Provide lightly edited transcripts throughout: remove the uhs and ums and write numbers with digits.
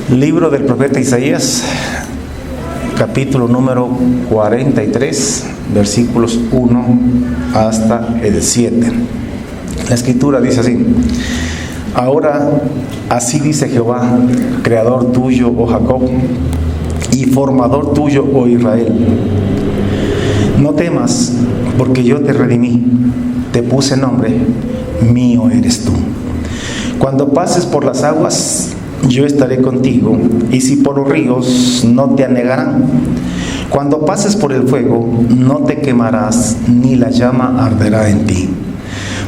Libro del profeta Isaías, capítulo número 43, versículos 1 hasta el 7. La escritura dice así: Ahora, así dice Jehová, creador tuyo, oh Jacob, y formador tuyo, oh Israel. No temas, porque yo te redimí, te puse nombre, mío eres tú. Cuando pases por las aguas, yo estaré contigo, y si por los ríos, no te anegarán. Cuando pases por el fuego, no te quemarás, ni la llama arderá en ti.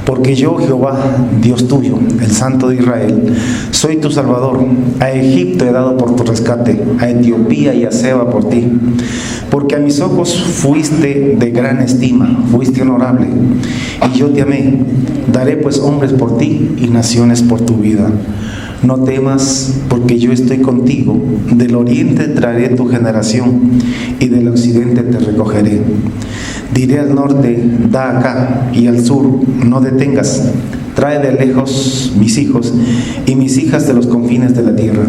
Porque yo, Jehová, Dios tuyo, el Santo de Israel, soy tu Salvador. A Egipto he dado por tu rescate, a Etiopía y a Seba por ti. Porque a mis ojos fuiste de gran estima, fuiste honorable, y yo te amé. Daré pues hombres por ti y naciones por tu vida. No temas, porque yo estoy contigo. Del oriente traeré tu generación, y del occidente te recogeré. Diré al norte, da acá, y al sur, no detengas. Trae de lejos mis hijos, y mis hijas de los confines de la tierra.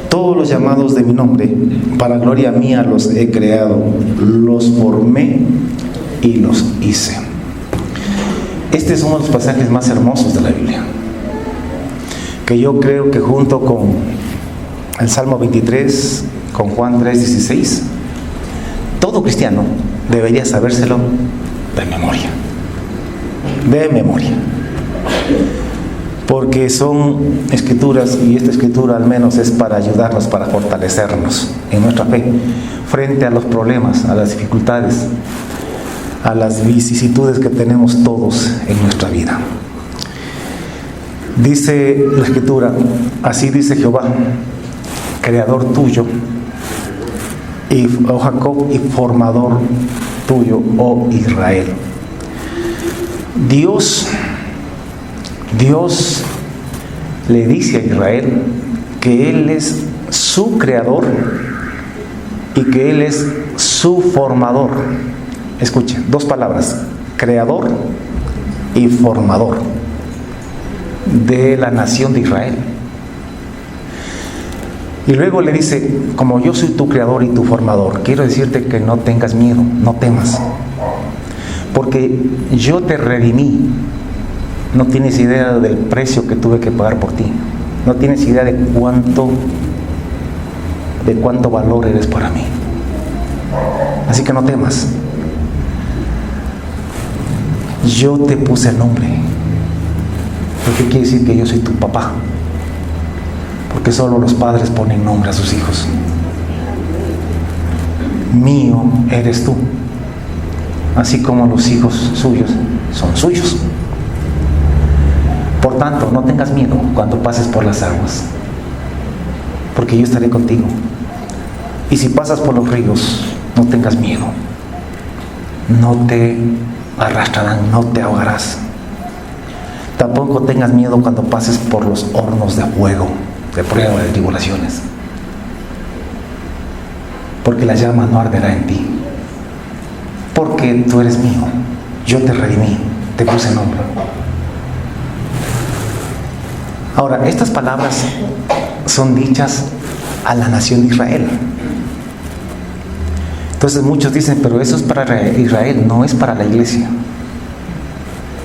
Todos los llamados de mi nombre, para gloria mía los he creado, los formé y los hice. Este es uno de los pasajes más hermosos de la Biblia, que yo creo que junto con el Salmo 23, con Juan 3:16, todo cristiano debería sabérselo de memoria. De memoria. Porque son escrituras, y esta escritura al menos es para ayudarnos, para fortalecernos en nuestra fe, frente a los problemas, a las dificultades, a las vicisitudes que tenemos todos en nuestra vida. Dice la escritura, así dice Jehová, creador tuyo, oh Jacob, y formador tuyo, oh Israel. Dios le dice a Israel que Él es su creador y que Él es su formador. Escuchen, dos palabras: creador y formador de la nación de Israel. Y luego le dice, como yo soy tu creador y tu formador, quiero decirte que no tengas miedo, no temas, porque yo te redimí. No tienes idea del precio que tuve que pagar por ti. No tienes idea de cuánto valor eres para mí. Así que no temas. Yo te puse el nombre. ¿Por qué quiere decir que yo soy tu papá? Porque solo los padres ponen nombre a sus hijos. Mío eres tú. Así como los hijos suyos son suyos. Por tanto, no tengas miedo cuando pases por las aguas, porque yo estaré contigo. Y si pasas por los ríos, no tengas miedo. No te arrastrarán, no te ahogarás. Tampoco tengas miedo cuando pases por los hornos de fuego, de prueba, de tribulaciones, porque la llama no arderá en ti. Porque tú eres mío, yo te redimí, te puse nombre. Ahora, estas palabras son dichas a la nación de Israel. Entonces muchos dicen, pero eso es para Israel, no es para la iglesia.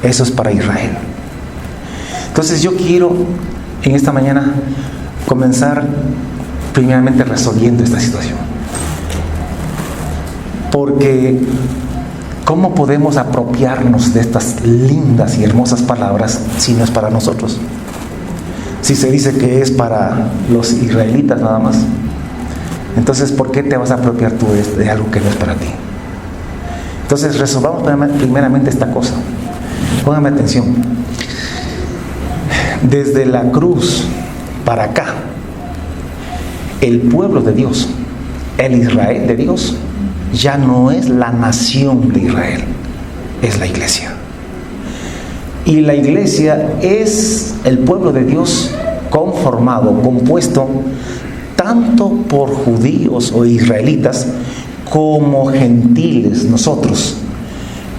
Eso es para Israel. Entonces yo quiero en esta mañana comenzar primeramente resolviendo esta situación. Porque ¿cómo podemos apropiarnos de estas lindas y hermosas palabras si no es para nosotros? Si se dice que es para los israelitas nada más, entonces ¿por qué te vas a apropiar tú de algo que no es para ti? Entonces resolvamos primeramente esta cosa. Pónganme atención. Desde la cruz para acá, el pueblo de Dios, el Israel de Dios, ya no es la nación de Israel, es la iglesia. Y la iglesia es el pueblo de Dios compuesto tanto por judíos o israelitas como gentiles, nosotros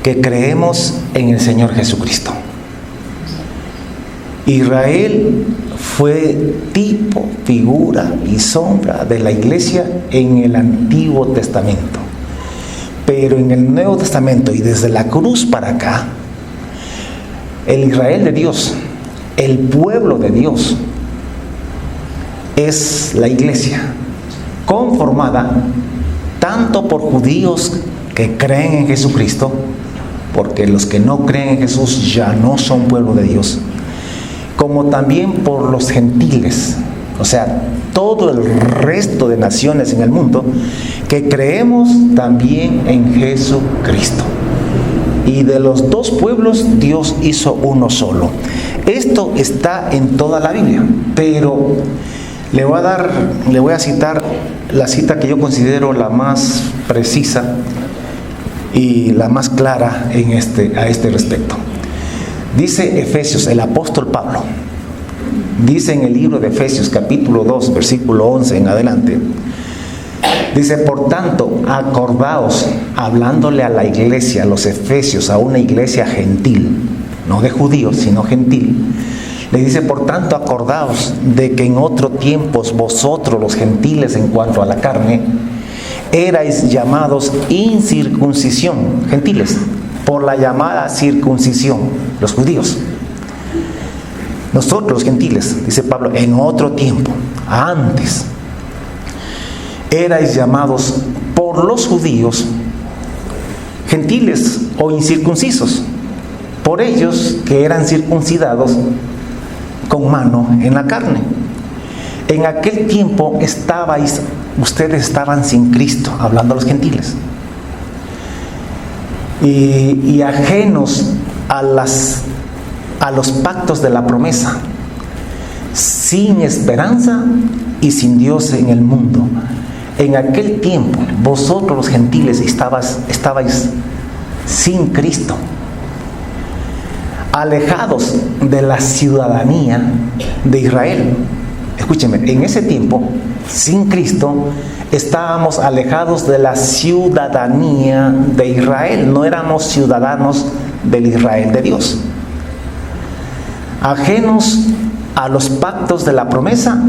que creemos en el Señor Jesucristo. Israel fue tipo figura y sombra de la iglesia en el Antiguo Testamento. Pero en el Nuevo Testamento y desde la cruz para acá, el Israel de Dios, el pueblo de Dios, es la iglesia conformada tanto por judíos que creen en Jesucristo, porque los que no creen en Jesús ya no son pueblo de Dios, como también por los gentiles, o sea, todo el resto de naciones en el mundo que creemos también en Jesucristo. Y de los dos pueblos Dios hizo uno solo. Esto está en toda la Biblia, pero le voy a citar la cita que yo considero la más precisa y la más clara a este respecto. Dice Efesios, el apóstol Pablo, dice en el libro de Efesios capítulo 2, versículo 11 en adelante, dice: por tanto, acordaos, hablándole a la iglesia, a los efesios, a una iglesia gentil, no de judíos, sino gentil, le dice: por tanto, acordaos de que en otro tiempos vosotros, los gentiles, en cuanto a la carne, erais llamados incircuncisión, gentiles, por la llamada circuncisión, los judíos. Nosotros, los gentiles, dice Pablo, en otro tiempo, antes, erais llamados por los judíos gentiles o incircuncisos, por ellos que eran circuncidados con mano en la carne. En aquel tiempo ustedes estaban sin Cristo, hablando a los gentiles, y ajenos a los pactos de la promesa, sin esperanza y sin Dios en el mundo. En aquel tiempo, vosotros los gentiles estabais sin Cristo, alejados de la ciudadanía de Israel. Escúcheme, en ese tiempo, sin Cristo, estábamos alejados de la ciudadanía de Israel. No éramos ciudadanos del Israel de Dios. Ajenos a los pactos de la promesa,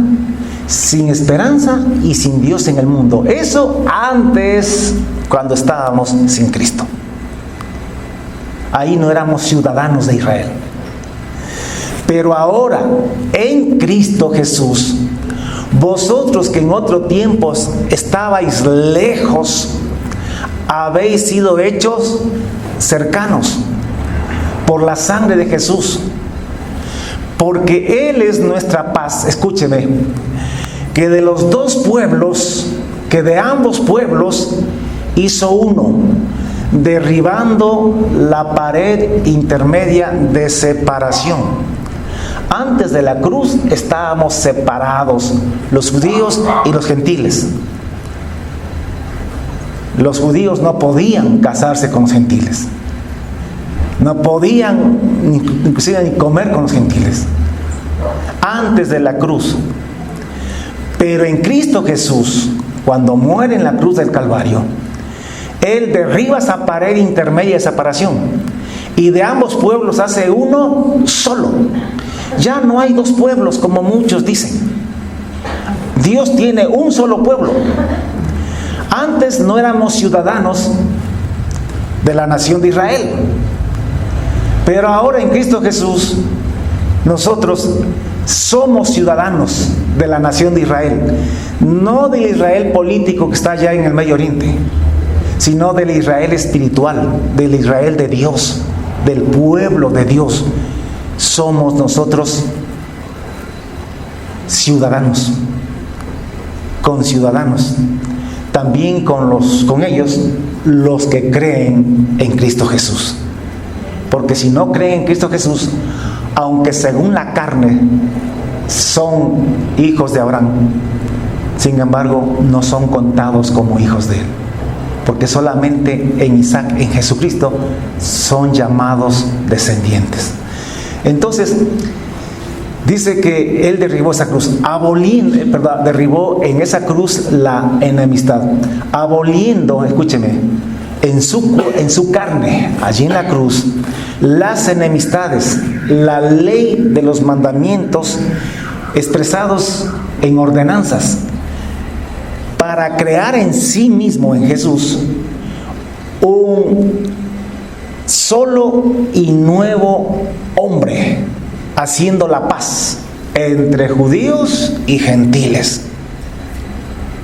sin esperanza y sin Dios en el mundo. Eso antes, cuando estábamos sin Cristo. Ahí no éramos ciudadanos de Israel. Pero ahora, en Cristo Jesús, vosotros que en otros tiempos estabais lejos, habéis sido hechos cercanos por la sangre de Jesús. Porque Él es nuestra paz. Escúcheme, que de los dos pueblos, que de ambos pueblos hizo uno, derribando la pared intermedia de separación. Antes de la cruz estábamos separados, los judíos y los gentiles. Los judíos no podían casarse con los gentiles. No podían inclusive ni comer con los gentiles. Antes de la cruz. Pero en Cristo Jesús, cuando muere en la cruz del Calvario, Él derriba esa pared intermedia de separación. Y de ambos pueblos hace uno solo. Ya no hay dos pueblos como muchos dicen. Dios tiene un solo pueblo. Antes no éramos ciudadanos de la nación de Israel. Pero ahora en Cristo Jesús, nosotros somos ciudadanos de la nación de Israel. No del Israel político que está allá en el Medio Oriente, sino del Israel espiritual, del Israel de Dios, del pueblo de Dios. Somos nosotros ciudadanos, conciudadanos, también con ellos los que creen en Cristo Jesús. Porque si no creen en Cristo Jesús, aunque según la carne son hijos de Abraham, sin embargo no son contados como hijos de él. Porque solamente en Isaac, en Jesucristo, son llamados descendientes. Entonces, dice que Él derribó esa cruz, derribó en esa cruz la enemistad, aboliendo, escúcheme, en su carne, allí en la cruz, las enemistades, la ley de los mandamientos expresados en ordenanzas, para crear en sí mismo, en Jesús, un solo y nuevo hombre, haciendo la paz entre judíos y gentiles.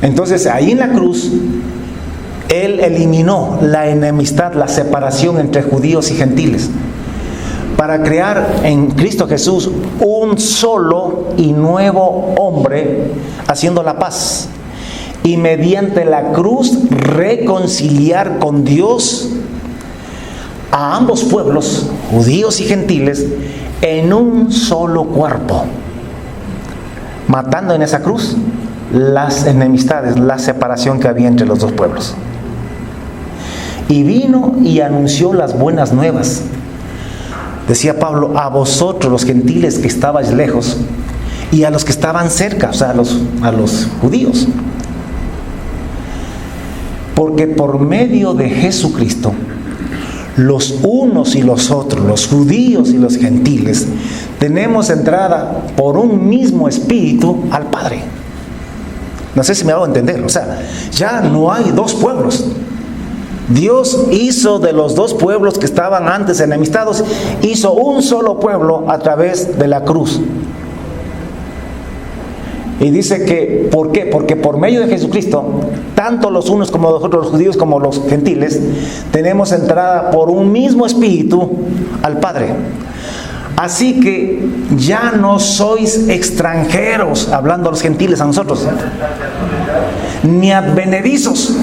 Entonces, ahí en la cruz, Él eliminó la enemistad, la separación entre judíos y gentiles, para crear en Cristo Jesús un solo y nuevo hombre, haciendo la paz, y mediante la cruz reconciliar con Dios a ambos pueblos, judíos y gentiles, en un solo cuerpo, matando en esa cruz las enemistades, la separación que había entre los dos pueblos. Y vino y anunció las buenas nuevas. Decía Pablo, a vosotros los gentiles que estabais lejos, y a los que estaban cerca, o sea, a los judíos. Porque por medio de Jesucristo, los unos y los otros, los judíos y los gentiles, tenemos entrada por un mismo espíritu al Padre. No sé si me hago entender. O sea, ya no hay dos pueblos. Dios hizo de los dos pueblos que estaban antes enemistados, hizo un solo pueblo a través de la cruz. Y dice que, ¿por qué? Porque por medio de Jesucristo, tanto los unos como los otros, los judíos como los gentiles, tenemos entrada por un mismo espíritu al Padre. Así que ya no sois extranjeros, hablando a los gentiles, a nosotros, ni advenedizos,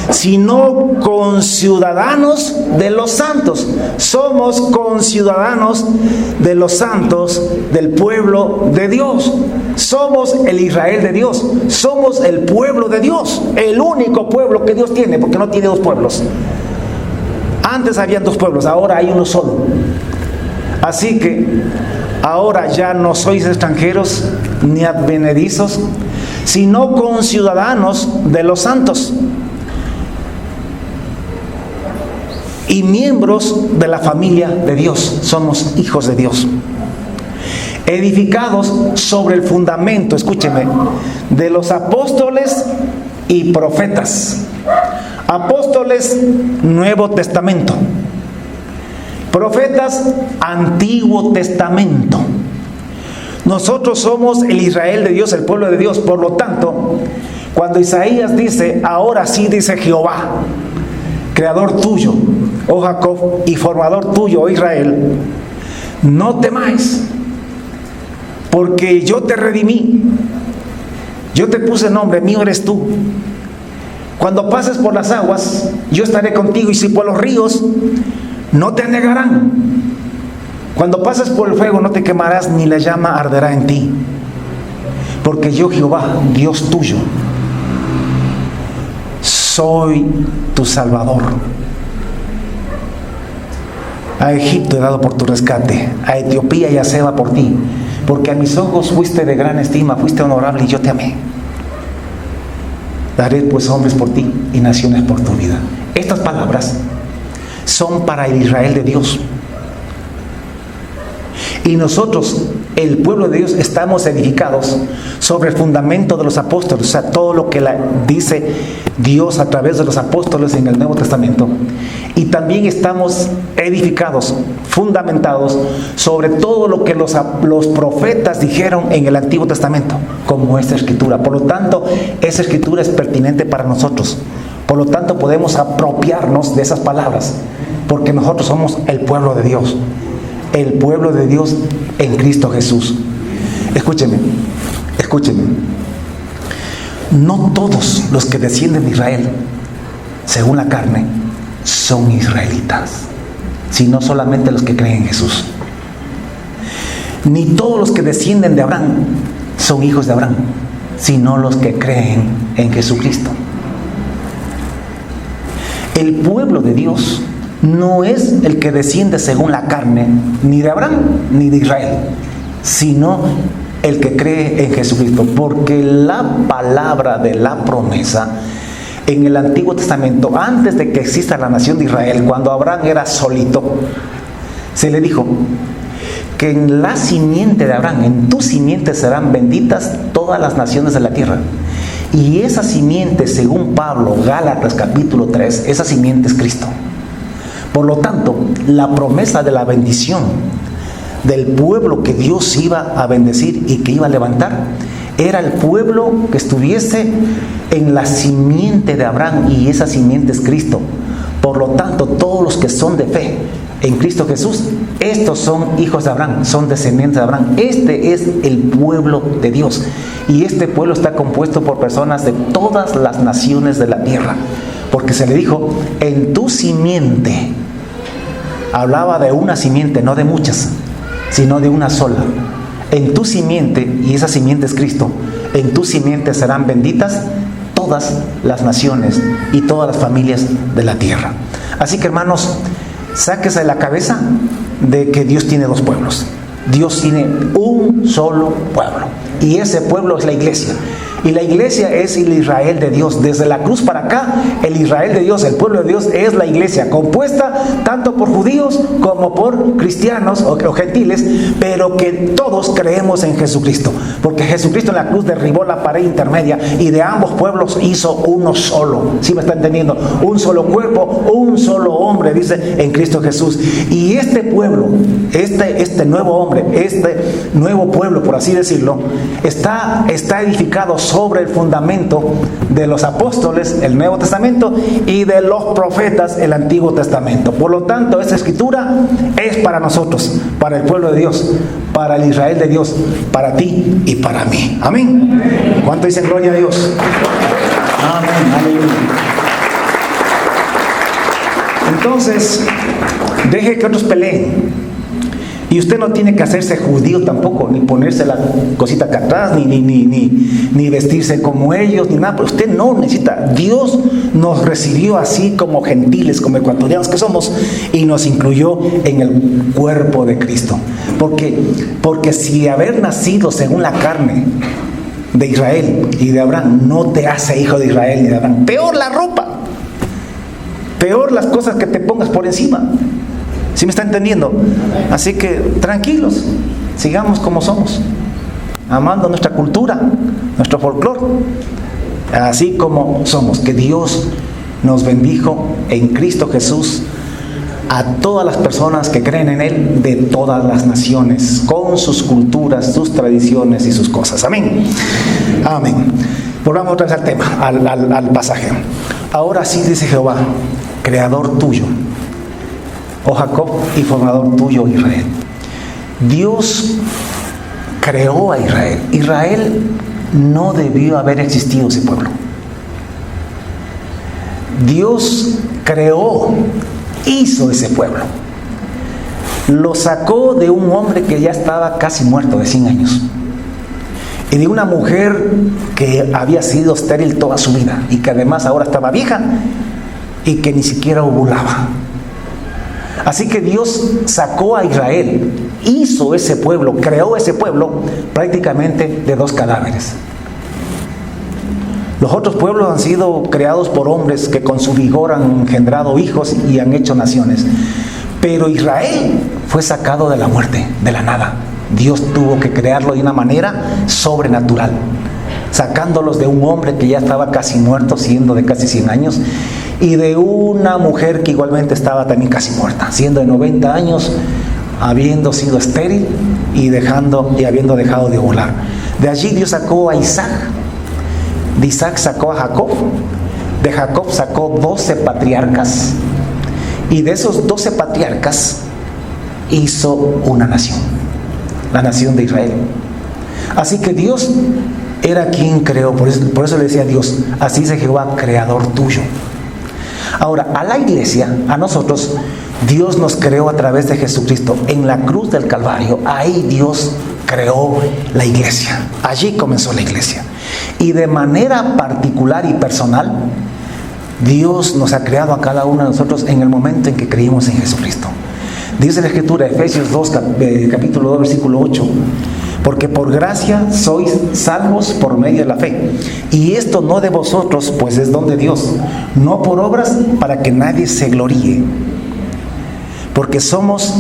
sino conciudadanos de los santos. Somos conciudadanos de los santos, del pueblo de Dios. Somos el Israel de Dios. Somos el pueblo de Dios. El único pueblo que Dios tiene, porque no tiene dos pueblos. Antes habían dos pueblos, ahora hay uno solo. Así que ahora ya no sois extranjeros ni advenedizos, sino conciudadanos de los santos y miembros de la familia de Dios. Somos hijos de Dios, edificados sobre el fundamento, escúcheme, de los apóstoles y profetas. Apóstoles, Nuevo Testamento. Profetas, Antiguo Testamento. Nosotros somos el Israel de Dios, el pueblo de Dios. Por lo tanto, cuando Isaías dice, ahora sí dice Jehová, creador tuyo, oh Jacob, y formador tuyo, oh Israel, no temáis, porque yo te redimí, yo te puse nombre, mío eres tú. Cuando pases por las aguas, yo estaré contigo, y si por los ríos, no te anegarán. Cuando pases por el fuego, no te quemarás, ni la llama arderá en ti. Porque yo, Jehová, Dios tuyo, soy tu Salvador. A Egipto he dado por tu rescate, a Etiopía y a Seba por ti, porque a mis ojos fuiste de gran estima, fuiste honorable y yo te amé. Daré pues hombres por ti y naciones por tu vida. Estas palabras son para el Israel de Dios. Y nosotros, el pueblo de Dios, estamos edificados sobre el fundamento de los apóstoles, o sea, todo lo que dice Dios a través de los apóstoles en el Nuevo Testamento. Y también estamos edificados, fundamentados sobre todo lo que los profetas dijeron en el Antiguo Testamento, como esta escritura. Por lo tanto, esa escritura es pertinente para nosotros. Por lo tanto, podemos apropiarnos de esas palabras, porque nosotros somos el pueblo de Dios. El pueblo de Dios en Cristo Jesús. Escúcheme. No todos los que descienden de Israel, según la carne, son israelitas, sino solamente los que creen en Jesús. Ni todos los que descienden de Abraham son hijos de Abraham, sino los que creen en Jesucristo. El pueblo de Dios no es el que desciende según la carne, ni de Abraham ni de Israel, sino el que cree en Jesucristo. Porque la palabra de la promesa en el Antiguo Testamento, antes de que exista la nación de Israel, cuando Abraham era solito, se le dijo que en la simiente de Abraham, en tu simiente serán benditas todas las naciones de la tierra. Y esa simiente, según Pablo, Gálatas capítulo 3, esa simiente es Cristo. Por lo tanto, la promesa de la bendición del pueblo que Dios iba a bendecir y que iba a levantar, era el pueblo que estuviese en la simiente de Abraham, y esa simiente es Cristo. Por lo tanto, todos los que son de fe en Cristo Jesús, estos son hijos de Abraham, son descendientes de Abraham. Este es el pueblo de Dios, y este pueblo está compuesto por personas de todas las naciones de la tierra, porque se le dijo, en tu simiente. Hablaba de una simiente, no de muchas, sino de una sola. En tu simiente, y esa simiente es Cristo, en tu simiente serán benditas todas las naciones y todas las familias de la tierra. Así que, hermanos, sáquese de la cabeza de que Dios tiene dos pueblos. Dios tiene un solo pueblo, y ese pueblo es la iglesia. Y la iglesia es el Israel de Dios. Desde la cruz para acá, el Israel de Dios, el pueblo de Dios, es la iglesia, compuesta tanto por judíos como por cristianos o gentiles, pero que todos creemos en Jesucristo, porque Jesucristo en la cruz derribó la pared intermedia y de ambos pueblos hizo uno solo. ¿Sí me está entendiendo? Un solo cuerpo, un solo hombre, dice, en Cristo Jesús. Y este pueblo, este nuevo hombre, este nuevo pueblo, por así decirlo, está edificado sobre el fundamento de los apóstoles, el Nuevo Testamento, y de los profetas, el Antiguo Testamento. Por lo tanto, esta escritura es para nosotros, para el pueblo de Dios, para el Israel de Dios, para ti y para mí. Amén. ¿Cuánto dicen gloria a Dios? Amén. Aleluya. Entonces, deje que otros peleen. Y usted no tiene que hacerse judío tampoco, ni ponerse la cosita acá atrás, ni vestirse como ellos, ni nada. Pero usted no necesita. Dios nos recibió así como gentiles, como ecuatorianos que somos, y nos incluyó en el cuerpo de Cristo. Porque si haber nacido según la carne de Israel y de Abraham no te hace hijo de Israel ni de Abraham, peor la ropa, peor las cosas que te pongas por encima. ¿Sí me está entendiendo? Así que tranquilos, sigamos como somos, amando nuestra cultura, nuestro folclore, así como somos. Que Dios nos bendijo en Cristo Jesús a todas las personas que creen en Él, de todas las naciones, con sus culturas, sus tradiciones y sus cosas. Amén. Amén. Volvamos otra vez al tema, al pasaje. Ahora sí, dice Jehová, creador tuyo, oh Jacob, y formador tuyo, Israel. Dios creó a Israel. Israel no debió haber existido, ese pueblo. Dios creó, hizo ese pueblo. Lo sacó de un hombre que ya estaba casi muerto, de 100 años. Y de una mujer que había sido estéril toda su vida y que además ahora estaba vieja y que ni siquiera ovulaba. Así que Dios sacó a Israel, hizo ese pueblo, creó ese pueblo prácticamente de dos cadáveres. Los otros pueblos han sido creados por hombres que con su vigor han engendrado hijos y han hecho naciones. Pero Israel fue sacado de la muerte, de la nada. Dios tuvo que crearlo de una manera sobrenatural, sacándolos de un hombre que ya estaba casi muerto, siendo de casi 100 años, y de una mujer que igualmente estaba también casi muerta, siendo de 90 años, habiendo sido estéril y habiendo dejado de ovular. De allí Dios sacó a Isaac, de Isaac sacó a Jacob, de Jacob sacó 12 patriarcas, y de esos 12 patriarcas hizo una nación, la nación de Israel. Así que Dios era quien creó, por eso le decía a Dios, así dice Jehová, creador tuyo. Ahora, a la iglesia, a nosotros, Dios nos creó a través de Jesucristo. En la cruz del Calvario, ahí Dios creó la iglesia. Allí comenzó la iglesia. Y de manera particular y personal, Dios nos ha creado a cada uno de nosotros en el momento en que creímos en Jesucristo. Dice la Escritura, Efesios 2, capítulo 2, versículo 8. Porque por gracia sois salvos por medio de la fe. Y esto no de vosotros, pues es don de Dios, no por obras, para que nadie se gloríe. Porque somos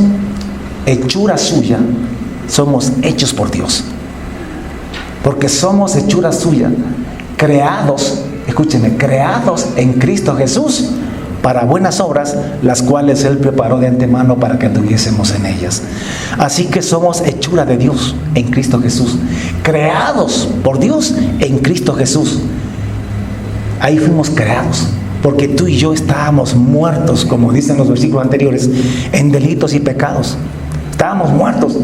hechura suya, somos hechos por Dios. Porque somos hechura suya, creados, escúcheme, creados en Cristo Jesús para buenas obras, las cuales Él preparó de antemano para que anduviésemos en ellas. Así que somos hechura de Dios en Cristo Jesús, creados por Dios en Cristo Jesús. Ahí fuimos creados, porque tú y yo estábamos muertos, como dicen los versículos anteriores, en delitos y pecados. Estábamos muertos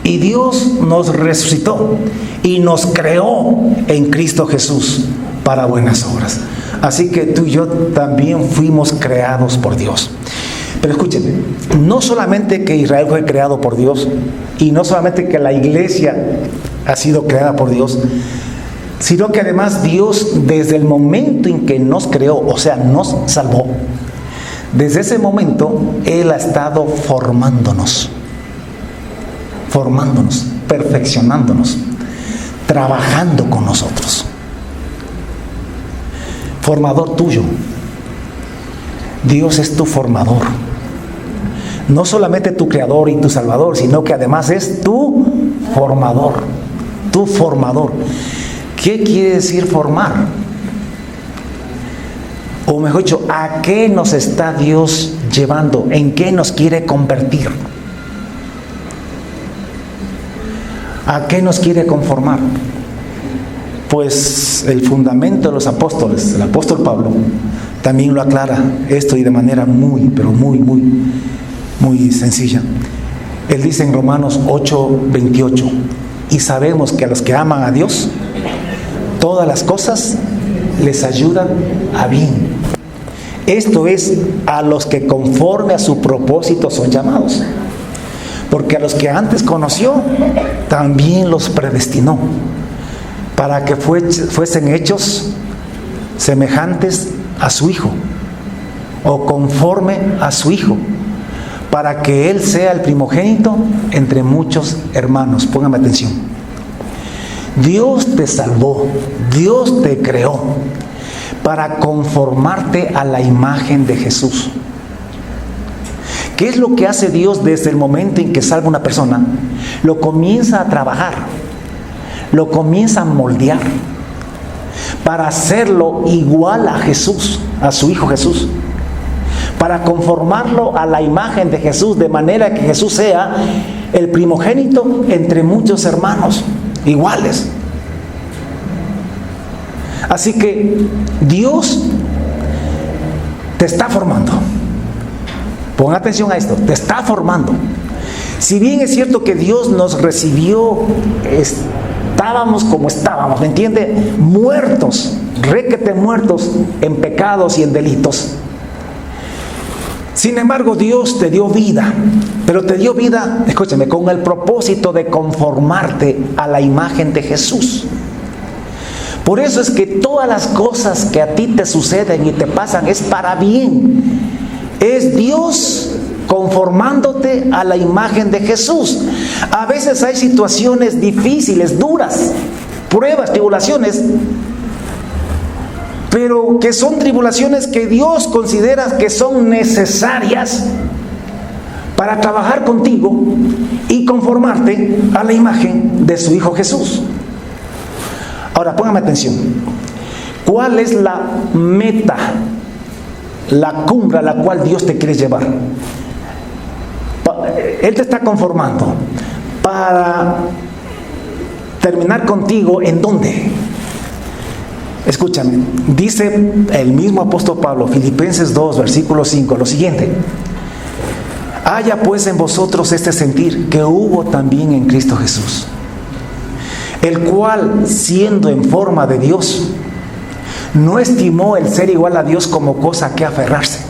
y Dios nos resucitó y nos creó en Cristo Jesús para buenas obras. Así que tú y yo también fuimos creados por Dios. Pero escúchenme, no solamente que Israel fue creado por Dios, y no solamente que la iglesia ha sido creada por Dios, sino que además Dios, desde el momento en que nos creó, o sea, nos salvó, desde ese momento Él ha estado formándonos, perfeccionándonos, trabajando con nosotros. Formador tuyo. Dios es tu formador. No solamente tu creador y tu salvador, sino que además es tu formador. Tu formador. ¿Qué quiere decir formar? O mejor dicho, ¿a qué nos está Dios llevando? ¿En qué nos quiere convertir? ¿A qué nos quiere conformar? Pues el fundamento de los apóstoles, el apóstol Pablo, también lo aclara esto y de manera muy sencilla. Él dice en Romanos 8:28, y sabemos que a los que aman a Dios, todas las cosas les ayudan a bien. Esto es, a los que conforme a su propósito son llamados. Porque a los que antes conoció, también los predestinó, para que fuesen hechos semejantes a su Hijo, o conforme a su Hijo, para que Él sea el primogénito entre muchos hermanos. Póngame atención. Dios te salvó, Dios te creó para conformarte a la imagen de Jesús. ¿Qué es lo que hace Dios desde el momento en que salva a una persona? Lo comienza a trabajar, lo comienza a moldear para hacerlo igual a Jesús, a su Hijo Jesús, para conformarlo a la imagen de Jesús, de manera que Jesús sea el primogénito entre muchos hermanos iguales. Así que Dios te está formando. Pon atención a esto, te está formando. Si bien es cierto que Dios nos recibió, estábamos como estábamos, ¿me entiende? Muertos, requete muertos en pecados y en delitos. Sin embargo, Dios te dio vida, pero te dio vida, escúchame, con el propósito de conformarte a la imagen de Jesús. Por eso es que todas las cosas que a ti te suceden y te pasan es para bien. Es Dios conformándote a la imagen de Jesús. A veces hay situaciones difíciles, duras, pruebas, tribulaciones, pero que son tribulaciones que Dios considera que son necesarias para trabajar contigo y conformarte a la imagen de su Hijo Jesús. Ahora, póngame atención. ¿Cuál es la meta, la cumbre a la cual Dios te quiere llevar? Él te está conformando para terminar contigo. ¿En dónde? Escúchame, dice el mismo apóstol Pablo, Filipenses 2, versículo 5, lo siguiente: haya pues en vosotros este sentir que hubo también en Cristo Jesús, el cual, siendo en forma de Dios, no estimó el ser igual a Dios como cosa que aferrarse,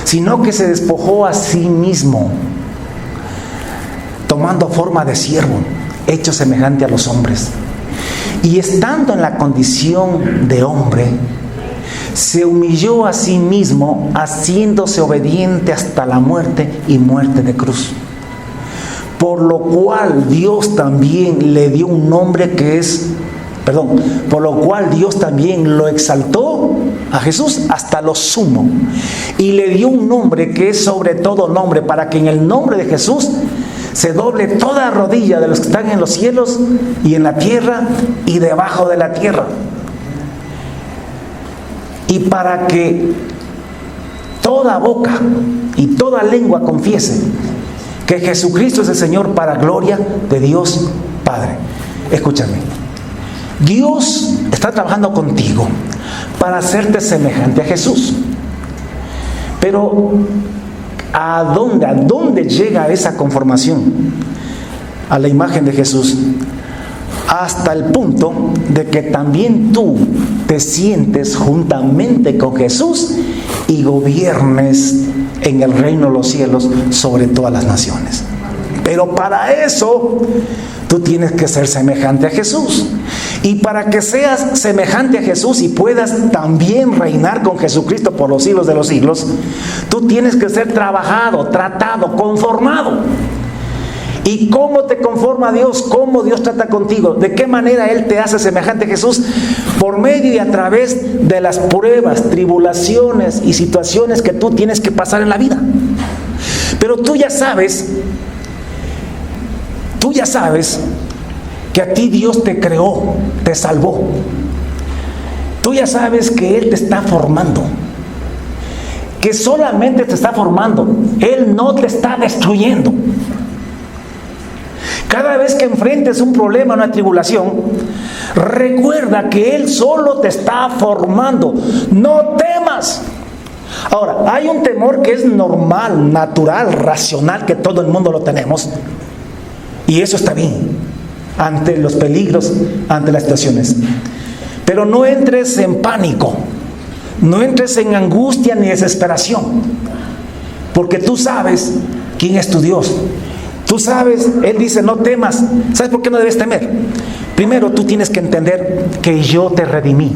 sino que se despojó a sí mismo, tomando forma de siervo, hecho semejante a los hombres. Y estando en la condición de hombre, se humilló a sí mismo, haciéndose obediente hasta la muerte y muerte de cruz. Por lo cual Dios también le dio un nombre por lo cual Dios también lo exaltó a Jesús hasta lo sumo, y le dio un nombre que es sobre todo nombre, para que en el nombre de Jesús se doble toda rodilla de los que están en los cielos y en la tierra y debajo de la tierra. Y para que toda boca y toda lengua confiese que Jesucristo es el Señor, para gloria de Dios Padre. Escúchame. Dios está trabajando contigo para hacerte semejante a Jesús. Pero ¿a dónde llega esa conformación a la imagen de Jesús? Hasta el punto de que también tú te sientes juntamente con Jesús y gobiernes en el reino de los cielos sobre todas las naciones. Pero para eso tú tienes que ser semejante a Jesús. Y para que seas semejante a Jesús y puedas también reinar con Jesucristo por los siglos de los siglos, tú tienes que ser trabajado, tratado, conformado. ¿Y cómo te conforma Dios? ¿Cómo Dios trata contigo? ¿De qué manera Él te hace semejante a Jesús? Por medio y a través de las pruebas, tribulaciones y situaciones que tú tienes que pasar en la vida. Pero tú ya sabes que a ti Dios te creó, te salvó. Tú ya sabes que Él te está formando, que solamente te está formando. Él no te está destruyendo. Cada vez que enfrentes un problema, una tribulación, recuerda que Él solo te está formando. No temas. Ahora, hay un temor que es normal, natural, racional, que todo el mundo lo tenemos. Y eso está bien, ante los peligros, ante las situaciones. Pero no entres en pánico, no entres en angustia ni desesperación, porque tú sabes quién es tu Dios. Tú sabes, Él dice, no temas. ¿Sabes por qué no debes temer? Primero, tú tienes que entender que yo te redimí,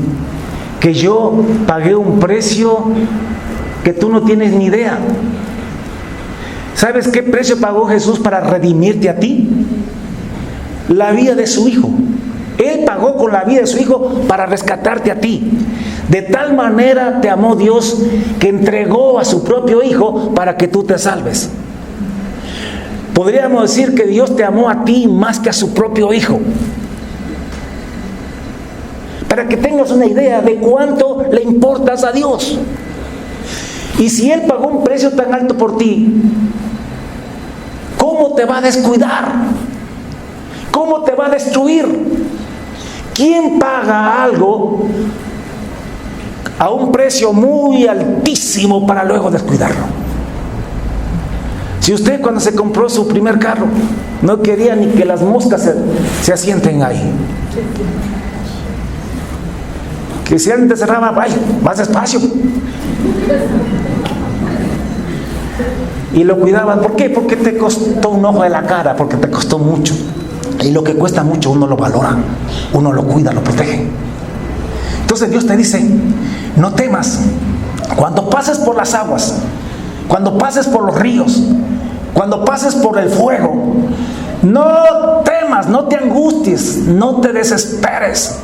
que yo pagué un precio que tú no tienes ni idea. ¿Sabes qué precio pagó Jesús para redimirte a ti? La vida de su Hijo. Él pagó con la vida de su Hijo para rescatarte a ti. De tal manera te amó Dios que entregó a su propio Hijo para que tú te salves. Podríamos decir que Dios te amó a ti más que a su propio Hijo. Para que tengas una idea de cuánto le importas a Dios. Y si Él pagó un precio tan alto por ti, ¿cómo te va a descuidar? ¿Cómo te va a destruir? ¿Quién paga algo a un precio muy altísimo para luego descuidarlo? Si usted, cuando se compró su primer carro, no quería ni que las moscas se asienten ahí, que si alguien te cerraba, vaya, más despacio, y lo cuidaban. ¿Por qué? Porque te costó un ojo de la cara, porque te costó mucho. Y lo que cuesta mucho uno lo valora, uno lo cuida, lo protege. Entonces Dios te dice, no temas. Cuando pases por las aguas, cuando pases por los ríos, cuando pases por el fuego, no temas, no te angusties, no te desesperes.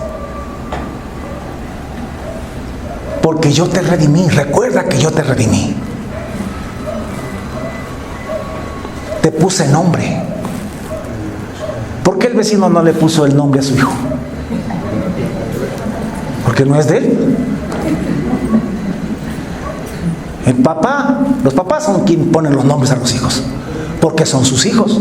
Porque yo te redimí. Recuerda que yo te redimí. Te puse nombre. ¿Por qué el vecino no le puso el nombre a su hijo? Porque no es de él. Los papás son quienes ponen los nombres a los hijos, porque son sus hijos.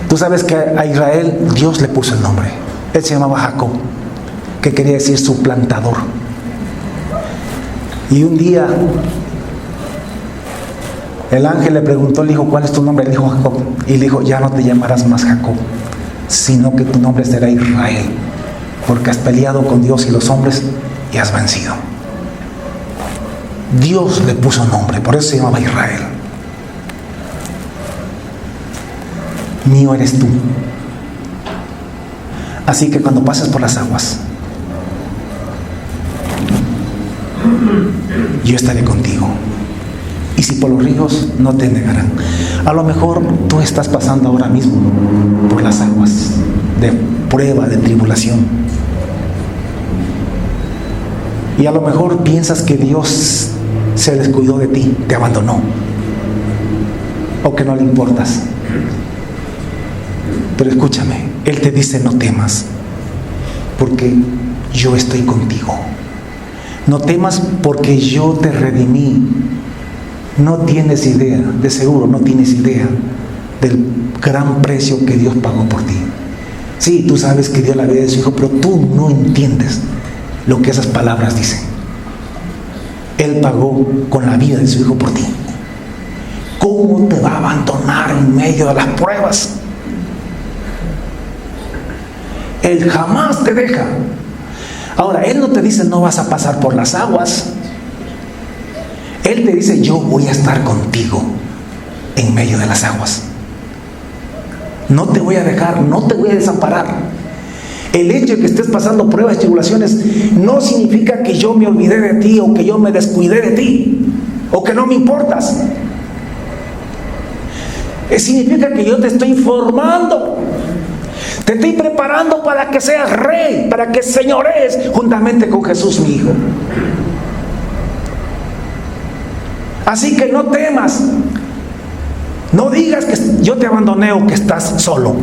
Tú sabes que a Israel Dios le puso el nombre. Él se llamaba Jacob, que quería decir suplantador. Y un día el ángel le preguntó, le dijo, ¿cuál es tu nombre? Le dijo Jacob. Y le dijo, ya no te llamarás más Jacob, sino que tu nombre será Israel, porque has peleado con Dios y los hombres y has vencido. Dios le puso nombre, por eso se llamaba Israel. Mío eres tú. Así que cuando pases por las aguas, yo estaré contigo. Y si por los ríos, no te negarán. A lo mejor tú estás pasando ahora mismo por las aguas de prueba, de tribulación. Y a lo mejor piensas que Dios se descuidó de ti, te abandonó. o que no le importas. Pero escúchame, Él te dice: no temas, porque yo estoy contigo. No temas porque yo te redimí. No tienes idea, de seguro no tienes idea del gran precio que Dios pagó por ti. Sí, tú sabes que dio la vida de su Hijo, pero tú no entiendes lo que esas palabras dicen. Él pagó con la vida de su Hijo por ti. ¿Cómo te va a abandonar en medio de las pruebas? Él jamás te deja. Ahora, Él no te dice: no vas a pasar por las aguas. Él te dice: yo voy a estar contigo en medio de las aguas. No te voy a dejar, no te voy a desamparar. El hecho de que estés pasando pruebas y tribulaciones no significa que yo me olvidé de ti, o que yo me descuidé de ti, o que no me importas. Significa que yo te estoy formando. Te estoy preparando para que seas rey, para que señorees juntamente con Jesús, mi Hijo. Así que no temas. No digas que yo te abandoné o que estás solo.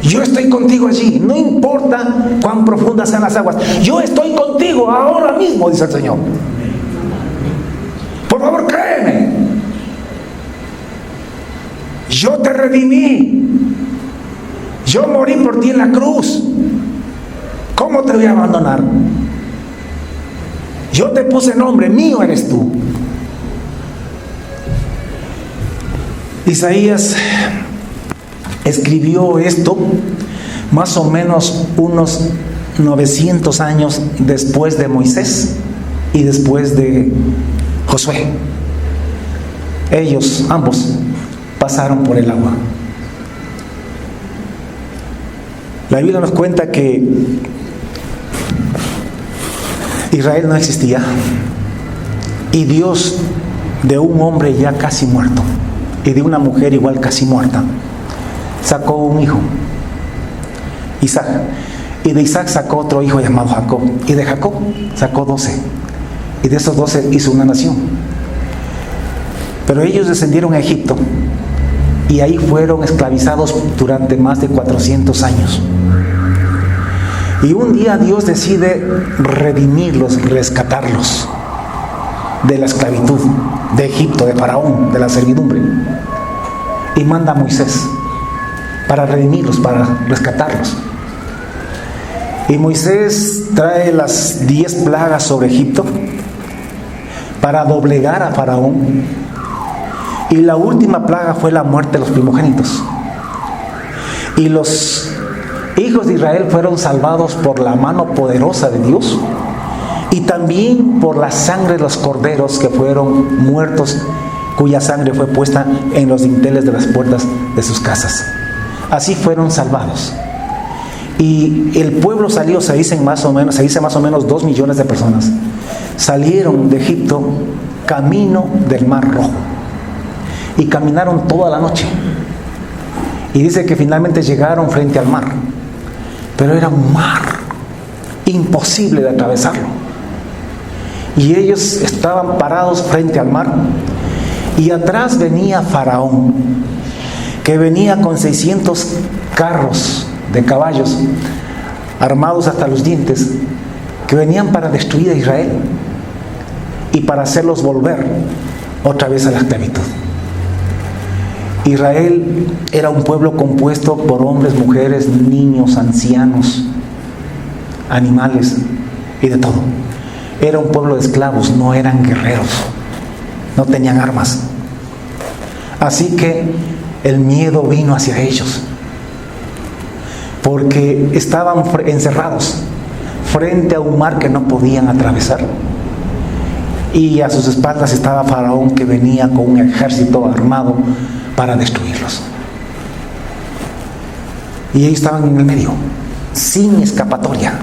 Yo estoy contigo allí. No importa cuán profundas sean las aguas. Yo estoy contigo ahora mismo, dice el Señor. Por favor, créeme. Yo te redimí. Yo morí por ti en la cruz. ¿Cómo te voy a abandonar? Yo te puse nombre, mío eres tú. Isaías escribió esto más o menos unos 900 años después de Moisés y después de Josué. Ellos, ambos, pasaron por el agua. La Biblia nos cuenta que Israel no existía, y Dios, de un hombre ya casi muerto y de una mujer igual casi muerta, sacó un hijo, Isaac, y de Isaac sacó otro hijo llamado Jacob, y de Jacob sacó 12, y de esos 12 hizo una nación. Pero ellos descendieron a Egipto y ahí fueron esclavizados durante más de 400 años. Y un día Dios decide redimirlos, rescatarlos de la esclavitud de Egipto, de Faraón, de la servidumbre. Y manda a Moisés para redimirlos, para rescatarlos. Y Moisés trae las 10 plagas sobre Egipto para doblegar a Faraón. Y la última plaga fue la muerte de los primogénitos. Y los hijos de Israel fueron salvados por la mano poderosa de Dios, y también por la sangre de los corderos que fueron muertos, cuya sangre fue puesta en los dinteles de las puertas de sus casas. Así fueron salvados. Y el pueblo salió, se dice más o menos 2 millones de personas, salieron de Egipto camino del Mar Rojo. Y caminaron toda la noche. Y dice que finalmente llegaron frente al mar. Pero era un mar imposible de atravesarlo. Y ellos estaban parados frente al mar. Y atrás venía Faraón, que venía con 600 carros de caballos, armados hasta los dientes, que venían para destruir a Israel y para hacerlos volver otra vez a la esclavitud. Israel era un pueblo compuesto por hombres, mujeres, niños, ancianos, animales y de todo. Era un pueblo de esclavos, no eran guerreros, no tenían armas. Así que el miedo vino hacia ellos, porque estaban encerrados frente a un mar que no podían atravesar. Y a sus espaldas estaba Faraón, que venía con un ejército armado para destruirlos. Y ellos estaban en el medio, sin escapatoria.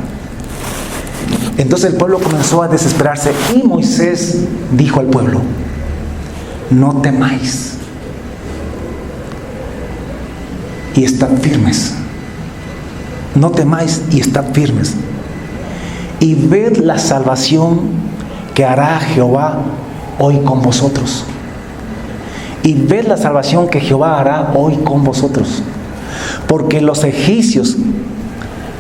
Entonces el pueblo comenzó a desesperarse, y Moisés dijo al pueblo: no temáis y estad firmes. No temáis y estad firmes, y ved la salvación que hará Jehová hoy con vosotros. y ved la salvación que Jehová hará hoy con vosotros. Porque los egipcios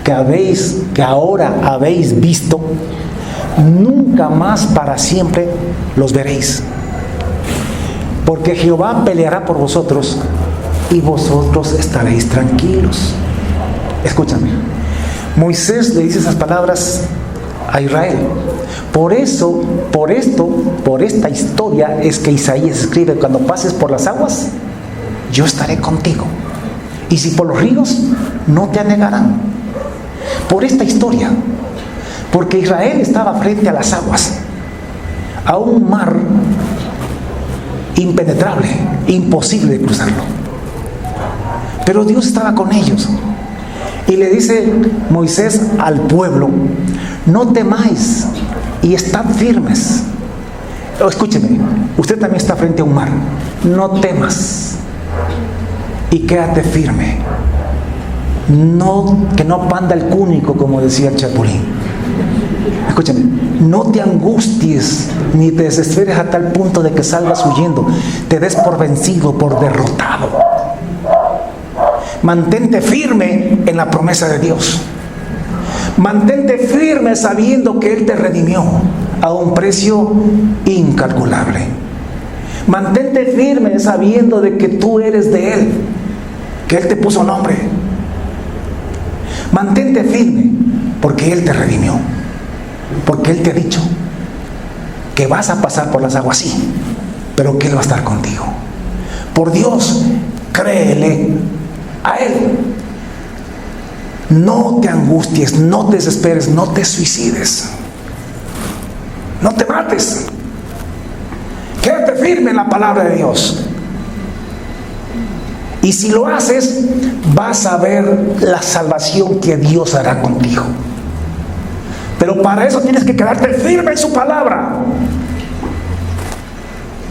que ahora habéis visto, nunca más para siempre los veréis. Porque Jehová peleará por vosotros y vosotros estaréis tranquilos. Escúchame. Moisés le dice esas palabras a Israel. Por esta historia es que Isaías escribe: cuando pases por las aguas, yo estaré contigo. Y si por los ríos, no te anegarán. Por esta historia. Porque Israel estaba frente a las aguas, a un mar impenetrable, imposible de cruzarlo. Pero Dios estaba con ellos. Y le dice Moisés al pueblo: no temáis y estad firmes. Escúcheme, usted también está frente a un mar. No temas y quédate firme. Que no panda el cúnico, como decía el Chapulín. Escúchame, no te angusties ni te desesperes a tal punto de que salgas huyendo, te des por vencido, por derrotado. Mantente firme en la promesa de Dios. Mantente firme sabiendo que Él te redimió a un precio incalculable. Mantente firme sabiendo de que tú eres de Él, que Él te puso nombre. Mantente firme porque Él te redimió, porque Él te ha dicho que vas a pasar por las aguas, sí, pero que Él va a estar contigo. Por Dios, créele a Él. No te angusties, no te desesperes, no te suicides, no te mates. Quédate firme en la palabra de Dios. Y si lo haces, vas a ver la salvación que Dios hará contigo. Pero para eso tienes que quedarte firme en su palabra.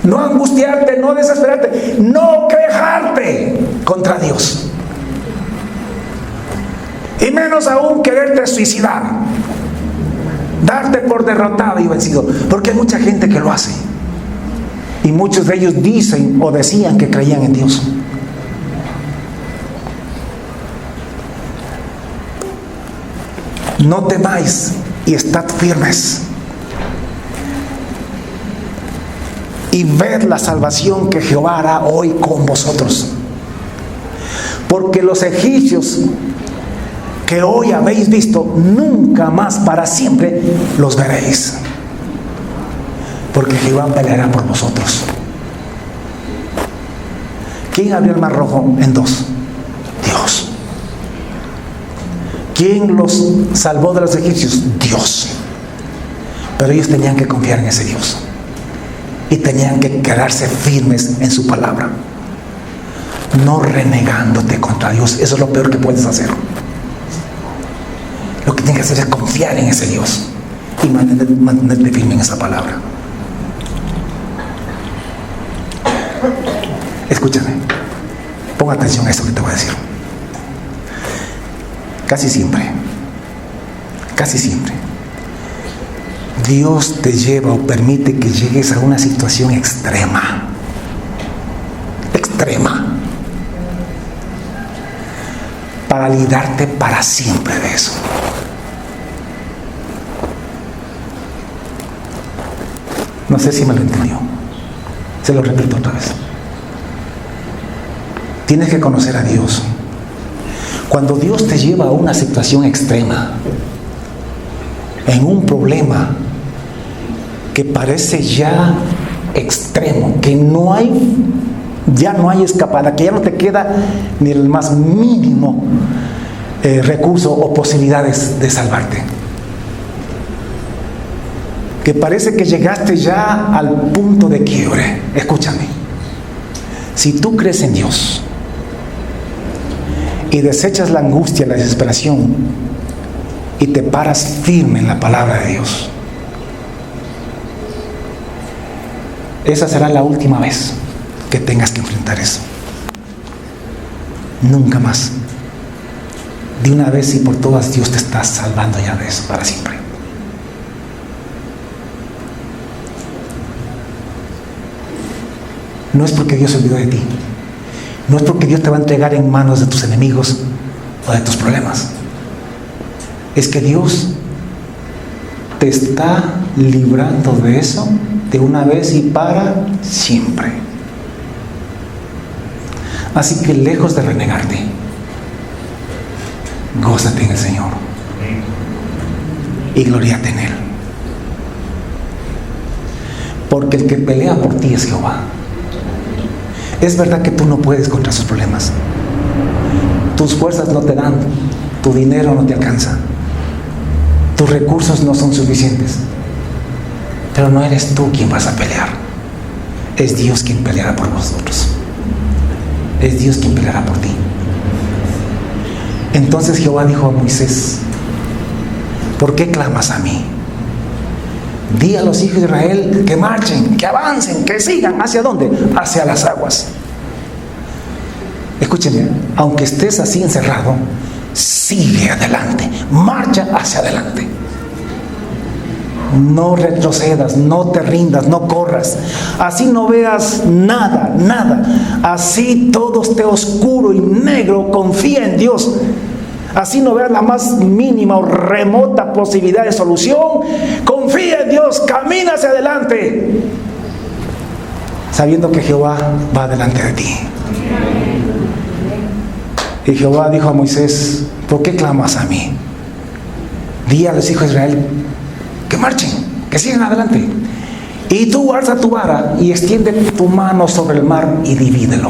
No angustiarte, no desesperarte, no quejarte contra Dios. Y menos aún quererte suicidar, darte por derrotado y vencido. Porque hay mucha gente que lo hace. Y muchos de ellos dicen o decían que creían en Dios. No temáis y estad firmes. Y ved la salvación que Jehová hará hoy con vosotros. Porque los egipcios que hoy habéis visto, nunca más para siempre los veréis. Porque Jehová peleará por vosotros. ¿Quién abrió el mar rojo en dos? Dios. ¿Quién los salvó de los egipcios? Dios. Pero ellos tenían que confiar en ese Dios. Y tenían que quedarse firmes en su palabra. No renegándote contra Dios. Eso es lo peor que puedes hacer. Lo que tienes que hacer es confiar en ese Dios. Y mantenerte firme en esa palabra. Escúchame. Ponga atención a esto que te voy a decir. Casi siempre, Dios te lleva o permite que llegues a una situación extrema, para librarte para siempre de eso. No sé si me lo entendió. Se lo repito otra vez. Tienes que conocer a Dios. Cuando Dios te lleva a una situación extrema, en un problema que parece ya extremo, que ya no hay escapada, que ya no te queda ni el más mínimo recurso o posibilidades de salvarte, que parece que llegaste ya al punto de quiebre. Escúchame, si tú crees en Dios y desechas la angustia, la desesperación y te paras firme en la palabra de Dios, esa será la última vez que tengas que enfrentar eso. Nunca más. De una vez y por todas, Dios te está salvando ya de eso para siempre. no es porque Dios se olvidó de ti. No es porque Dios te va a entregar en manos de tus enemigos o de tus problemas. Es que Dios te está librando de eso de una vez y para siempre. Así que lejos de renegarte, gózate en el Señor y gloriate en Él. Porque el que pelea por ti es Jehová. Es verdad que tú no puedes contra sus problemas. Tus fuerzas no te dan, tu dinero no te alcanza, tus recursos no son suficientes. Pero no eres tú quien vas a pelear. Es Dios quien peleará por vosotros. Es Dios quien peleará por ti. Entonces Jehová dijo a Moisés: ¿por qué clamas a mí? Di a los hijos de Israel que marchen, que avancen, que sigan. ¿Hacia dónde? Hacia las aguas. Escúchenme, aunque estés así encerrado, sigue adelante, marcha hacia adelante. No retrocedas, no te rindas, no corras. Así no veas nada, nada. Así todo esté oscuro y negro, confía en Dios. Así no veas la más mínima o remota posibilidad de solución, confía en Dios, camina hacia adelante, sabiendo que Jehová va delante de ti. Y Jehová dijo a Moisés: ¿por qué clamas a mí? Di a los hijos de Israel que marchen, que sigan adelante. Y tú alza tu vara y extiende tu mano sobre el mar y divídelo.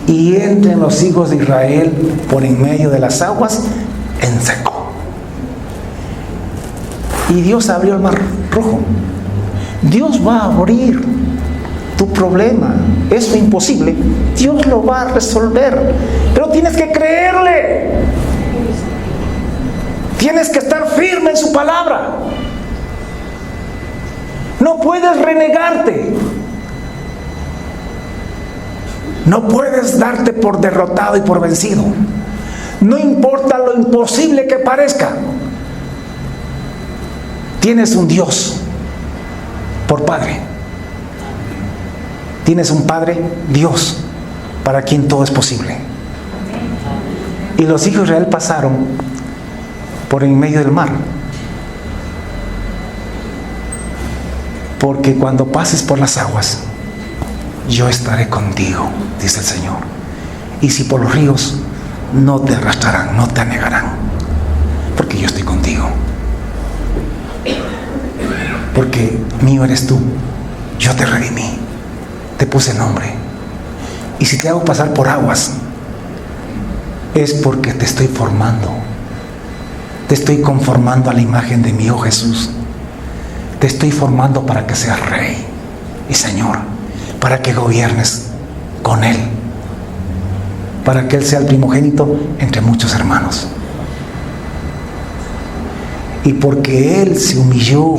Y entren los hijos de Israel por en medio de las aguas en seco. Y Dios abrió el mar rojo. Dios va a abrir tu problema. Eso es imposible. Dios lo va a resolver. Pero tienes que creerle. Tienes que estar firme en su palabra. No puedes renegarte. No puedes darte por derrotado y por vencido. No importa lo imposible que parezca. Tienes un Dios por Padre. Tienes un Padre, Dios, para quien todo es posible. Y los hijos de Israel pasaron por en medio del mar. Porque cuando pases por las aguas, yo estaré contigo, dice el Señor. Y si por los ríos, no te arrastrarán, no te anegarán, porque yo estoy contigo. Porque mío eres tú, yo te redimí, te puse nombre. Y si te hago pasar por aguas, es porque te estoy formando, te estoy conformando a la imagen de mi Hijo Jesús. Te estoy formando para que seas rey y Señor, para que gobiernes con Él, para que Él sea el primogénito entre muchos hermanos. Y porque Él se humilló,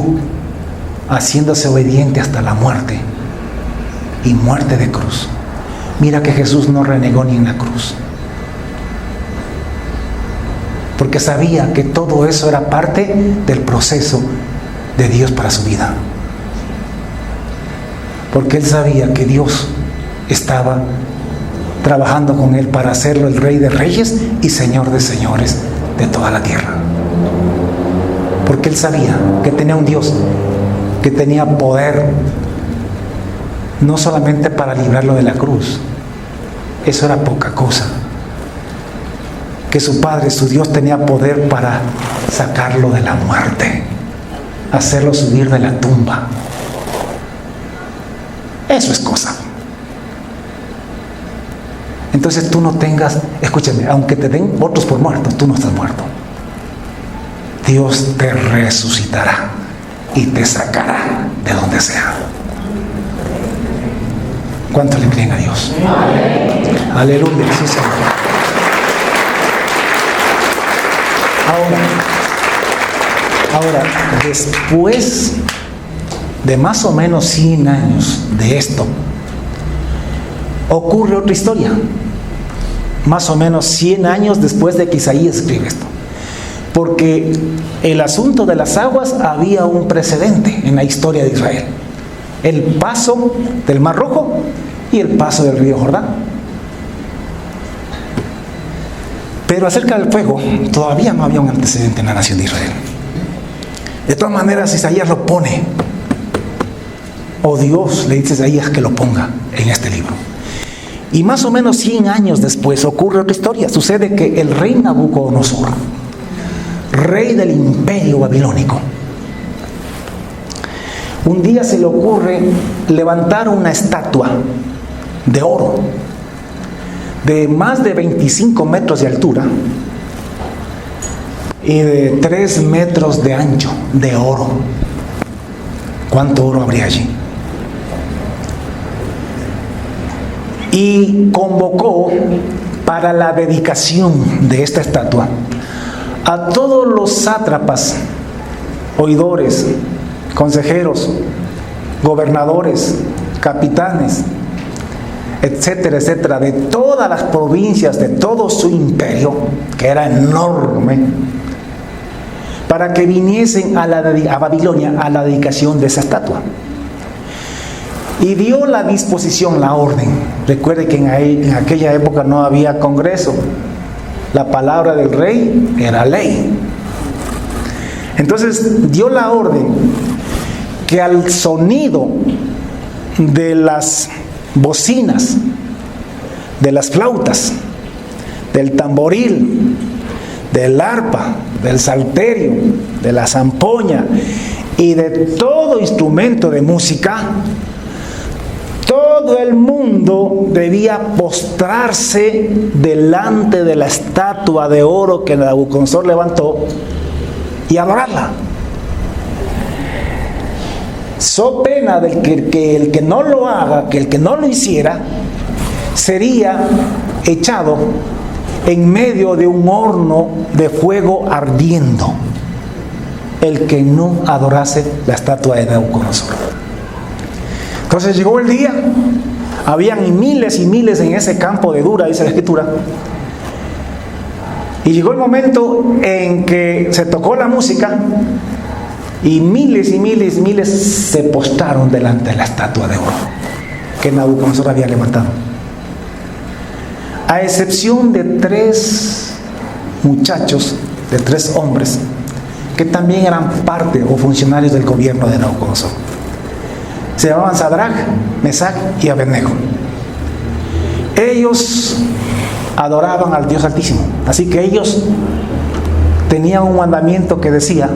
haciéndose obediente hasta la muerte, y muerte de cruz. Mira que Jesús no renegó ni en la cruz, porque sabía que todo eso era parte del proceso de Dios para su vida. Porque Él sabía que Dios estaba trabajando con Él para hacerlo el Rey de Reyes y Señor de Señores de toda la tierra. Porque Él sabía que tenía un Dios que tenía poder no solamente para librarlo de la cruz. Eso era poca cosa. Que su Padre, su Dios, tenía poder para sacarlo de la muerte, hacerlo subir de la tumba. Eso es cosa. Entonces tú no tengas, escúchame, aunque te den otros por muertos, tú no estás muerto. Dios te resucitará y te sacará de donde sea. ¿Cuánto le creen a Dios? Amén. Aleluya, sí, Señor. Ahora, después de más o menos 100 años de esto, ocurre otra historia. Más o menos 100 años después de que Isaías escribe esto. Porque el asunto de las aguas había un precedente en la historia de Israel. el paso del Mar Rojo y el paso del río Jordán. Pero acerca del fuego, todavía no había un antecedente en la nación de Israel. De todas maneras, Isaías lo pone, o Dios le dice a Isaías que lo ponga en este libro. Y más o menos 100 años después ocurre otra historia. Sucede que el rey Nabucodonosor, rey del imperio babilónico, un día se le ocurre levantar una estatua de oro de más de 25 metros de altura y de 3 metros de ancho, de oro. ¿Cuánto oro habría allí? Y convocó para la dedicación de esta estatua a todos los sátrapas, oidores, consejeros, gobernadores, capitanes, etcétera, etcétera, de todas las provincias, de todo su imperio, que era enorme, para que viniesen a Babilonia a la dedicación de esa estatua. Y dio la disposición, la orden. Recuerde que en aquella época no había Congreso. La palabra del rey era ley. Entonces dio la orden que al sonido de las bocinas, de las flautas, del tamboril, del arpa, del salterio, de la zampoña y de todo instrumento de música, todo el mundo debía postrarse delante de la estatua de oro que Nabucodonosor levantó y adorarla. So pena del que el que no lo haga, que el que no lo hiciera, sería echado en medio de un horno de fuego ardiendo, el que no adorase la estatua de Nabucodonosor. Entonces llegó el día, habían miles y miles en ese campo de Dura, dice la Escritura, y llegó el momento en que se tocó la música y miles y miles y miles se postraron delante de la estatua de oro que Nabucodonosor había levantado, a excepción de 3 muchachos, de 3 hombres que también eran parte o funcionarios del gobierno de Nabucodonosor. Se llamaban Sadrach, Mesach y Abednego. Ellos adoraban al Dios Altísimo, así que ellos tenían un mandamiento que decía: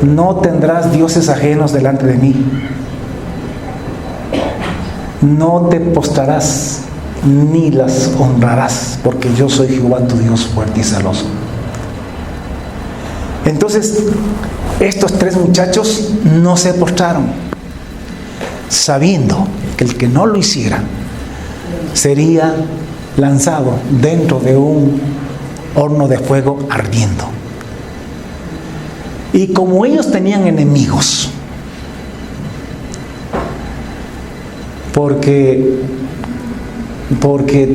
no tendrás dioses ajenos delante de mí, no te postrarás ni las honrarás, porque yo soy Jehová tu Dios fuerte y celoso. Entonces estos 3 muchachos no se postraron, sabiendo que el que no lo hiciera sería lanzado dentro de un horno de fuego ardiendo. Y como ellos tenían enemigos, porque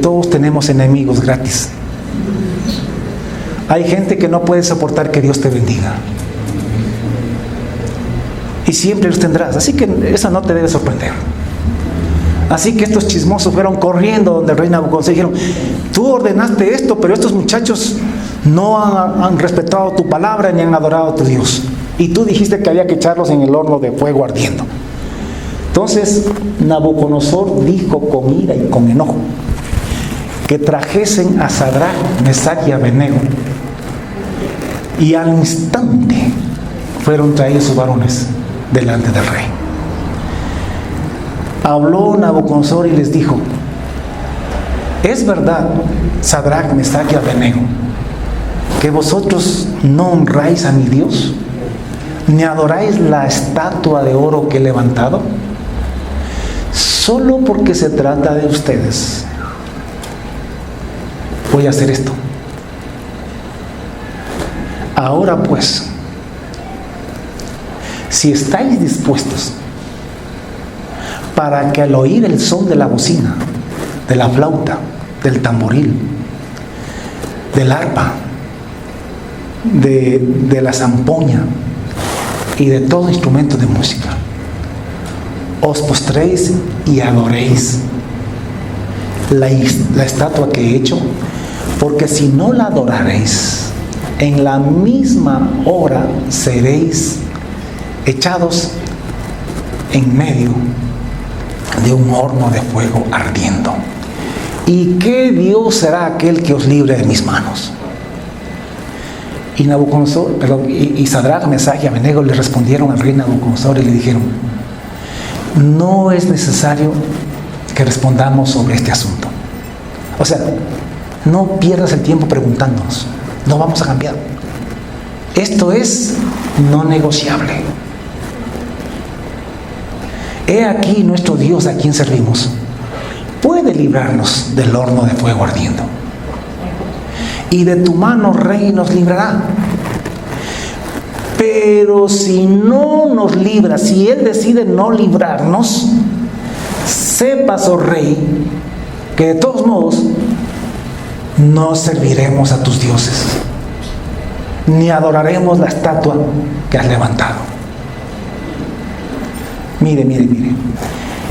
todos tenemos enemigos gratis. Hay gente que no puede soportar que Dios te bendiga, y siempre los tendrás, así que eso no te debe sorprender. Así que estos chismosos fueron corriendo donde el rey Nabucodonosor y dijeron: tú ordenaste esto, pero estos muchachos no han respetado tu palabra ni han adorado a tu Dios, y tú dijiste que había que echarlos en el horno de fuego ardiendo. Entonces Nabucodonosor dijo con ira y con enojo que trajesen a Sadrach, Mesach y Abednego, y al instante fueron traídos sus varones delante del rey. Habló Nabucodonosor y les dijo: es verdad, Sadrach, Mesach y Abednego, que vosotros no honráis a mi Dios, ni adoráis la estatua de oro que he levantado. Solo porque se trata de ustedes voy a hacer esto. Ahora pues, si estáis dispuestos para que al oír el son de la bocina, de la flauta, del tamboril, del arpa, de la zampoña y de todo instrumento de música, os postréis y adoréis la estatua que he hecho, porque si no la adoraréis, en la misma hora seréis echados en medio de un horno de fuego ardiendo. ¿Y qué Dios será aquel que os libre de mis manos? Y Sadrach, Mesach y Abednego le respondieron al rey Nabucodonosor y le dijeron: no es necesario que respondamos sobre este asunto. O sea, no pierdas el tiempo preguntándonos. No vamos a cambiar. Esto es no negociable. He aquí nuestro Dios a quien servimos puede librarnos del horno de fuego ardiendo. Y de tu mano, rey, nos librará. Pero si no nos libra, si Él decide no librarnos, sepas, oh rey, que de todos modos no serviremos a tus dioses, ni adoraremos la estatua que has levantado. Mire.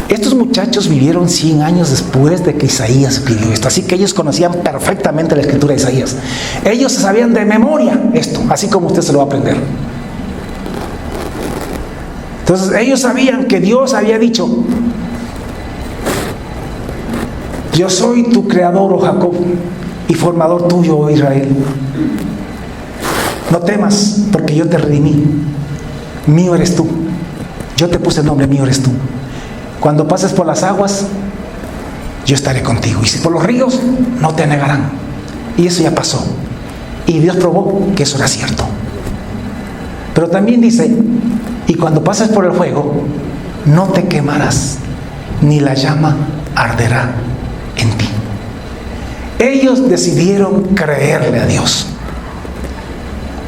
Estos muchachos vivieron 100 años después de que Isaías escribió esto, así que ellos conocían perfectamente la escritura de Isaías. Ellos sabían de memoria esto, así como usted se lo va a aprender. Entonces ellos sabían que Dios había dicho: yo soy tu creador, oh Jacob, y formador tuyo, oh Israel. No temas, porque yo te redimí. Mío eres tú. Yo te puse el nombre, mío eres tú. Cuando pases por las aguas, yo estaré contigo. Y si por los ríos, no te anegarán. Y eso ya pasó. Y Dios probó que eso era cierto. Pero también dice: y cuando pases por el fuego, no te quemarás, ni la llama arderá en ti. Ellos decidieron creerle a Dios.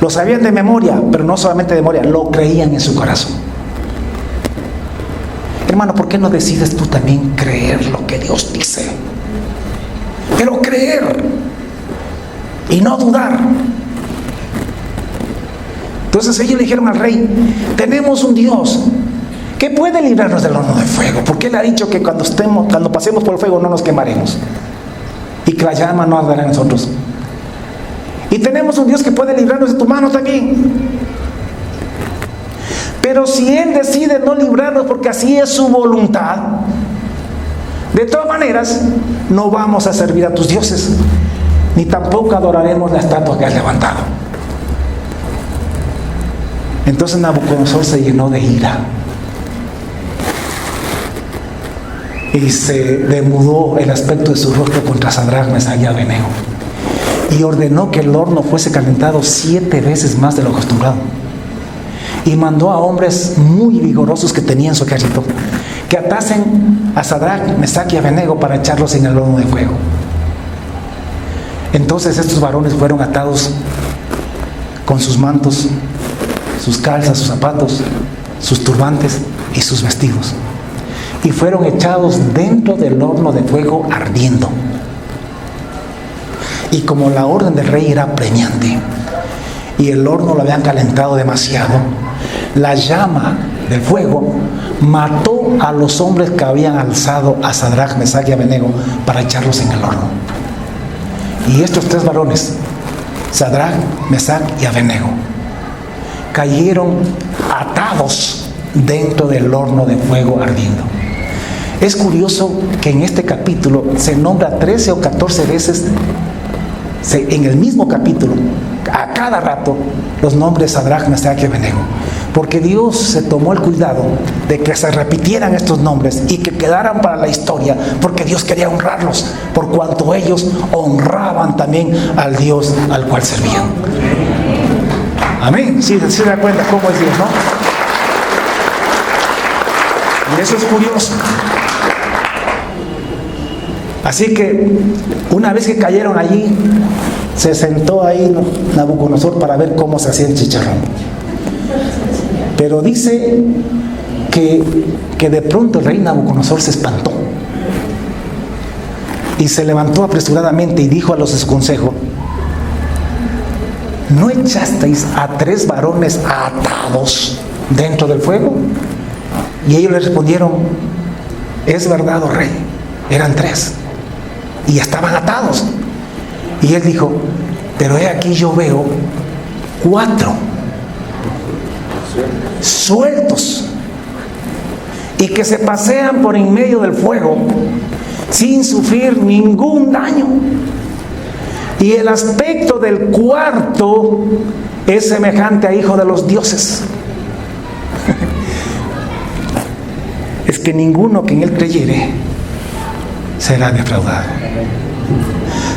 Lo sabían de memoria, pero no solamente de memoria, lo creían en su corazón. Hermano, ¿por qué no decides tú también creer lo que Dios dice? Pero creer y no dudar. Entonces ellos le dijeron al rey: tenemos un Dios que puede librarnos del horno de fuego, porque Él ha dicho que cuando pasemos por el fuego no nos quemaremos y que la llama no arderá en nosotros. Y tenemos un Dios que puede librarnos de tu mano también. Pero si Él decide no librarnos porque así es su voluntad, de todas maneras no vamos a servir a tus dioses, ni tampoco adoraremos la estatua que has levantado. Entonces Nabucodonosor se llenó de ira y se demudó el aspecto de su rostro contra Sadrach, Mesach y Abednego, y ordenó que el horno fuese calentado 7 veces más de lo acostumbrado. Y mandó a hombres muy vigorosos que tenían su ejército que atasen a Sadrach, Mesach y Abednego para echarlos en el horno de fuego. Entonces estos varones fueron atados con sus mantos, sus calzas, sus zapatos, sus turbantes y sus vestidos, y fueron echados dentro del horno de fuego ardiendo. Y como la orden del rey era apremiante y el horno lo habían calentado demasiado, la llama del fuego mató a los hombres que habían alzado a Sadrach, Mesach y Abednego para echarlos en el horno. Y estos 3 varones, Sadrach, Mesach y Abednego, cayeron atados dentro del horno de fuego ardiendo. Es curioso que en este capítulo se nombra 13 o 14 veces, en el mismo capítulo, a cada rato, los nombres Sadrach, Mesach y Abednego, porque Dios se tomó el cuidado de que se repitieran estos nombres y que quedaran para la historia, porque Dios quería honrarlos, por cuanto ellos honraban también al Dios al cual servían. Amén. Sí, se da cuenta cómo es Dios, ¿no? Y eso es curioso. Así que una vez que cayeron allí, se sentó ahí Nabucodonosor para ver cómo se hacía el chicharrón. Pero dice que de pronto el rey Nabucodonosor se espantó y se levantó apresuradamente y dijo a los de su consejo: ¿no echasteis a 3 varones atados dentro del fuego? Y ellos le respondieron: es verdad, oh rey, eran 3 y estaban atados. Y él dijo: pero he aquí, yo veo 4 sueltos y que se pasean por en medio del fuego sin sufrir ningún daño. Y el aspecto del cuarto es semejante a hijo de los dioses. Es que ninguno que en él creyere será defraudado.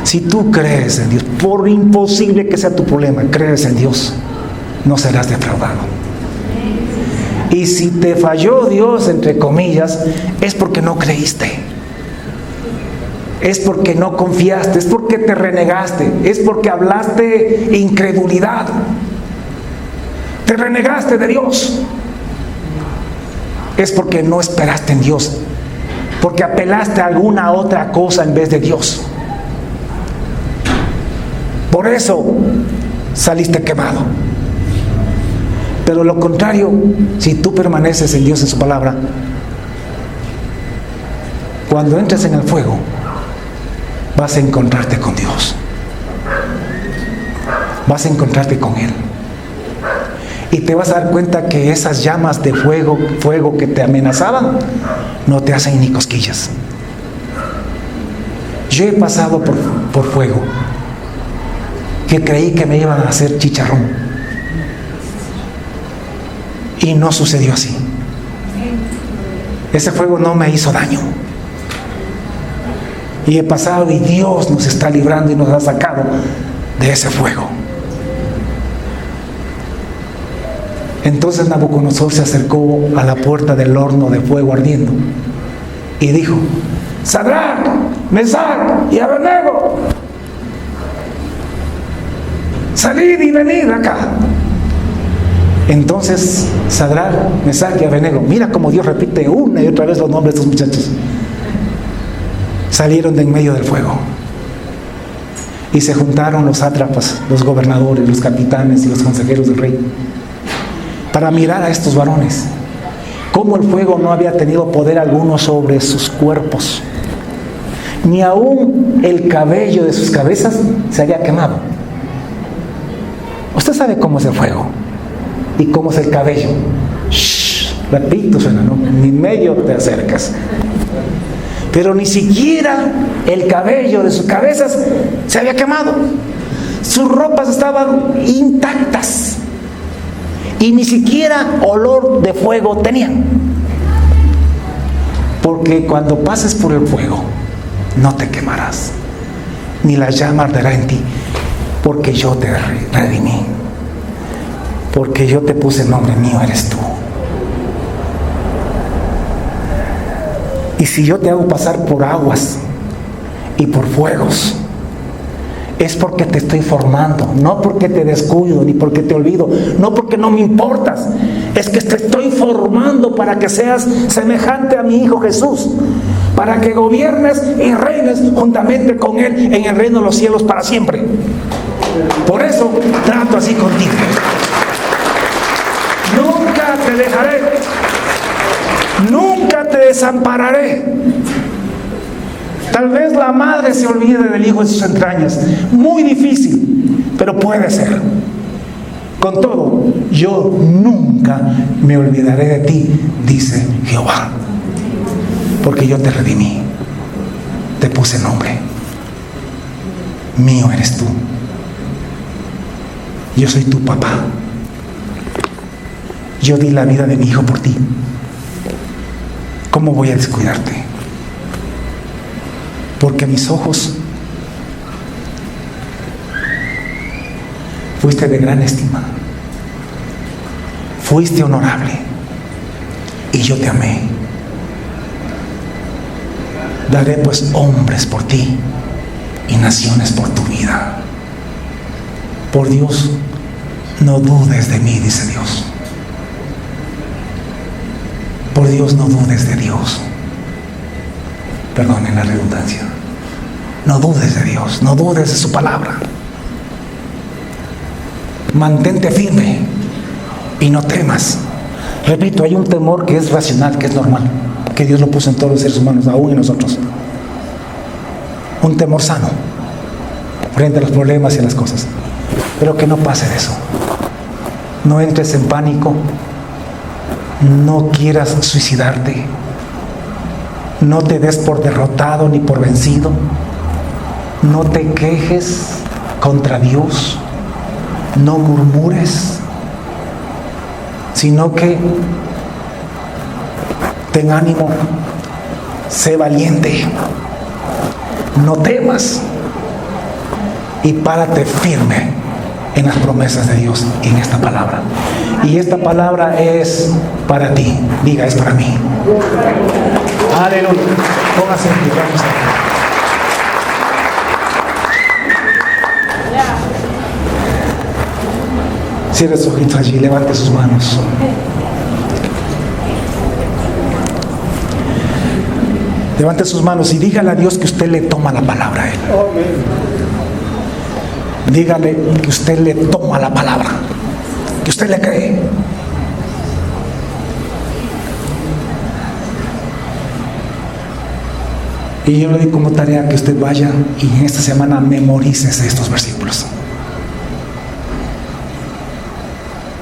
Si tú crees en Dios, por imposible que sea tu problema, crees en Dios, no serás defraudado. Y si te falló Dios, entre comillas, es porque no creíste. Es porque no confiaste, es porque te renegaste, es porque hablaste incredulidad. Te renegaste de Dios. Es porque no esperaste en Dios, porque apelaste a alguna otra cosa en vez de Dios. Por eso saliste quemado. Pero lo contrario, si tú permaneces en Dios, en su palabra, cuando entres en el fuego, vas a encontrarte con Dios. Vas a encontrarte con Él. Y te vas a dar cuenta que esas llamas de fuego que te amenazaban, no te hacen ni cosquillas. Yo he pasado por fuego que creí que me iban a hacer chicharrón. Y no sucedió así. Ese fuego no me hizo daño. Y he pasado, y Dios nos está librando y nos ha sacado de ese fuego. Entonces Nabucodonosor se acercó a la puerta del horno de fuego ardiendo y dijo: Sadrac, Mesac y Abednego, salid y venid acá. Entonces Sadrac, Mesac y Abednego, mira cómo Dios repite una y otra vez los nombres de estos muchachos, salieron de en medio del fuego. Y se juntaron los sátrapas, los gobernadores, los capitanes y los consejeros del rey para mirar a estos varones, cómo el fuego no había tenido poder alguno sobre sus cuerpos, ni aún el cabello de sus cabezas se había quemado. Usted sabe cómo es el fuego y cómo es el cabello. Shh, repito, suena, ¿no? Ni medio te acercas. Pero ni siquiera el cabello de sus cabezas se había quemado. Sus ropas estaban intactas. Y ni siquiera olor de fuego tenían. Porque cuando pases por el fuego, no te quemarás, ni la llama arderá en ti, porque yo te redimí, porque yo te puse el nombre, mío eres tú. Y si yo te hago pasar por aguas y por fuegos, es porque te estoy formando, no porque te descuido, ni porque te olvido, no porque no me importas. Es que te estoy formando para que seas semejante a mi Hijo Jesús, para que gobiernes y reines juntamente con Él en el reino de los cielos para siempre. Por eso trato así contigo. Nunca te dejaré, nunca te desampararé. Tal vez la madre se olvide del hijo en sus entrañas. Muy difícil, pero puede ser. Con todo, yo nunca me olvidaré de ti, dice Jehová. Porque yo te redimí, te puse nombre. Mío eres tú. Yo soy tu papá. Yo di la vida de mi hijo por ti. ¿Cómo voy a descuidarte? Porque mis ojos fuiste de gran estima, fuiste honorable y yo te amé. Daré pues hombres por ti y naciones por tu vida. Por Dios, no dudes de mí, dice Dios. Por Dios, no dudes de Dios. Perdonen la redundancia. No dudes de Dios, no dudes de su palabra. Mantente firme y no temas, Repito, hay un temor que es racional, que es normal, que Dios lo puso en todos los seres humanos, aún en nosotros. Un temor sano frente a los problemas y a las cosas. Pero que no pase de eso. No entres en pánico. No quieras suicidarte. No te des por derrotado ni por vencido. No te quejes contra Dios. No murmures. Sino que ten ánimo. Sé valiente. No temas. Y párate firme en las promesas de Dios y en esta palabra. Y esta palabra es para ti. Diga, es para mí. Aleluya. Póngase en pie, vamos a ver. Cierre sus ojitos allí, levante sus manos. Levante sus manos y dígale a Dios que usted le toma la palabra a Él. Dígale que usted le toma la palabra, que usted le cree. Y yo le doy como tarea que usted vaya y en esta semana memorice estos versículos.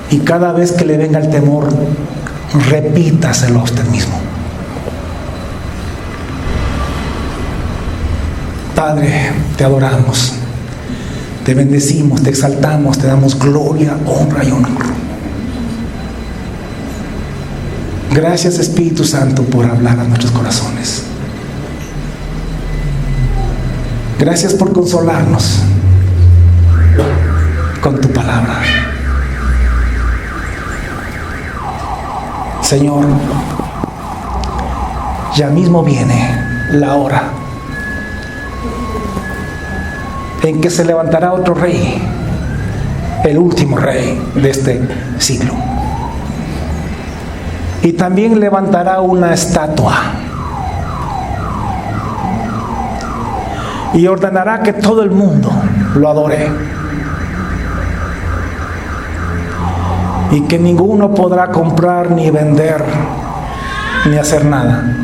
Y cada vez que le venga el temor, repítaselo a usted mismo. Padre, te adoramos, te bendecimos, te exaltamos, te damos gloria, honra y honor. Gracias, Espíritu Santo, por hablar a nuestros corazones. Gracias por consolarnos con tu palabra. Señor, ya mismo viene la hora en que se levantará otro rey, el último rey de este siglo. Y también levantará una estatua y ordenará que todo el mundo lo adore y que ninguno podrá comprar ni vender ni hacer nada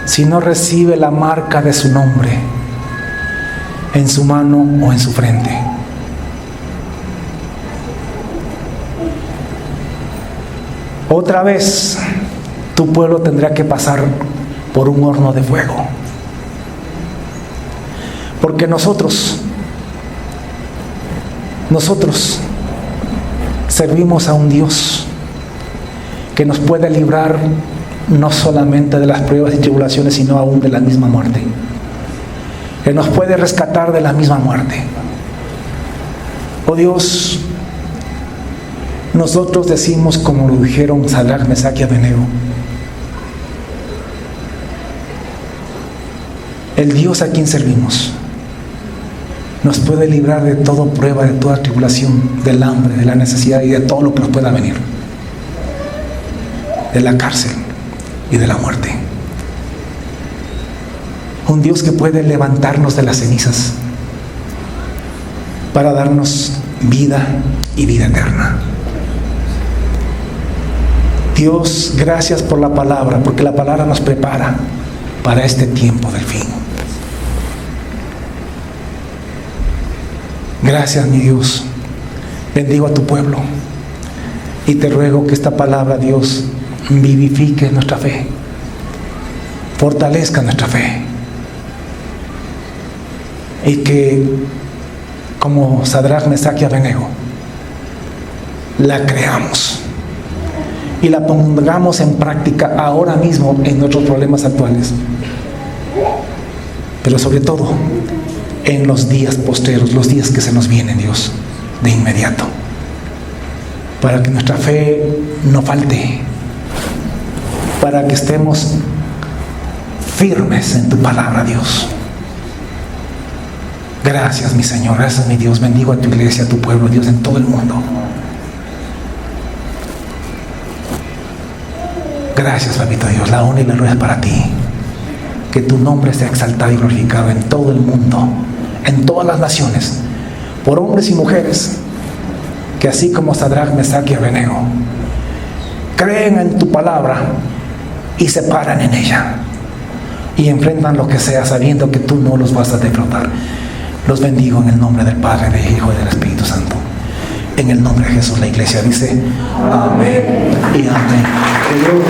si no recibe la marca de su nombre en su mano o en su frente. Otra vez tu pueblo tendrá que pasar por un horno de fuego, porque nosotros servimos a un Dios que nos puede librar no solamente de las pruebas y tribulaciones, sino aún de la misma muerte, que nos puede rescatar de la misma muerte. Oh Dios, nosotros decimos como lo dijeron Sadrach, Mesach y Abednego: el Dios a quien servimos nos puede librar de toda prueba, de toda tribulación, del hambre, de la necesidad y de todo lo que nos pueda venir, de la cárcel y de la muerte. Un Dios que puede levantarnos de las cenizas para darnos vida y vida eterna. Dios, gracias por la palabra, porque la palabra nos prepara para este tiempo del fin. Gracias, mi Dios. Bendigo a tu pueblo y te ruego que esta palabra, Dios, vivifique nuestra fe, fortalezca nuestra fe, y que, como Sadrach, Mesach y Abednego, la creamos y la pongamos en práctica ahora mismo en nuestros problemas actuales, pero sobre todo en los días postreros, los días que se nos vienen, Dios, de inmediato, para que nuestra fe no falte, para que estemos firmes en tu palabra, Dios. Gracias, mi Señor, gracias, mi Dios. Bendigo a tu iglesia, a tu pueblo, Dios, en todo el mundo. Gracias, papito Dios. La honra y la gloria es para ti. Que tu nombre sea exaltado y glorificado en todo el mundo, en todas las naciones, por hombres y mujeres, que así como Sadrach, Mesach y Abednego creen en tu palabra y se paran en ella y enfrentan lo que sea sabiendo que tú no los vas a defraudar. Los bendigo en el nombre del Padre, del Hijo y del Espíritu Santo. En el nombre de Jesús, la iglesia dice amén y amén. Que Dios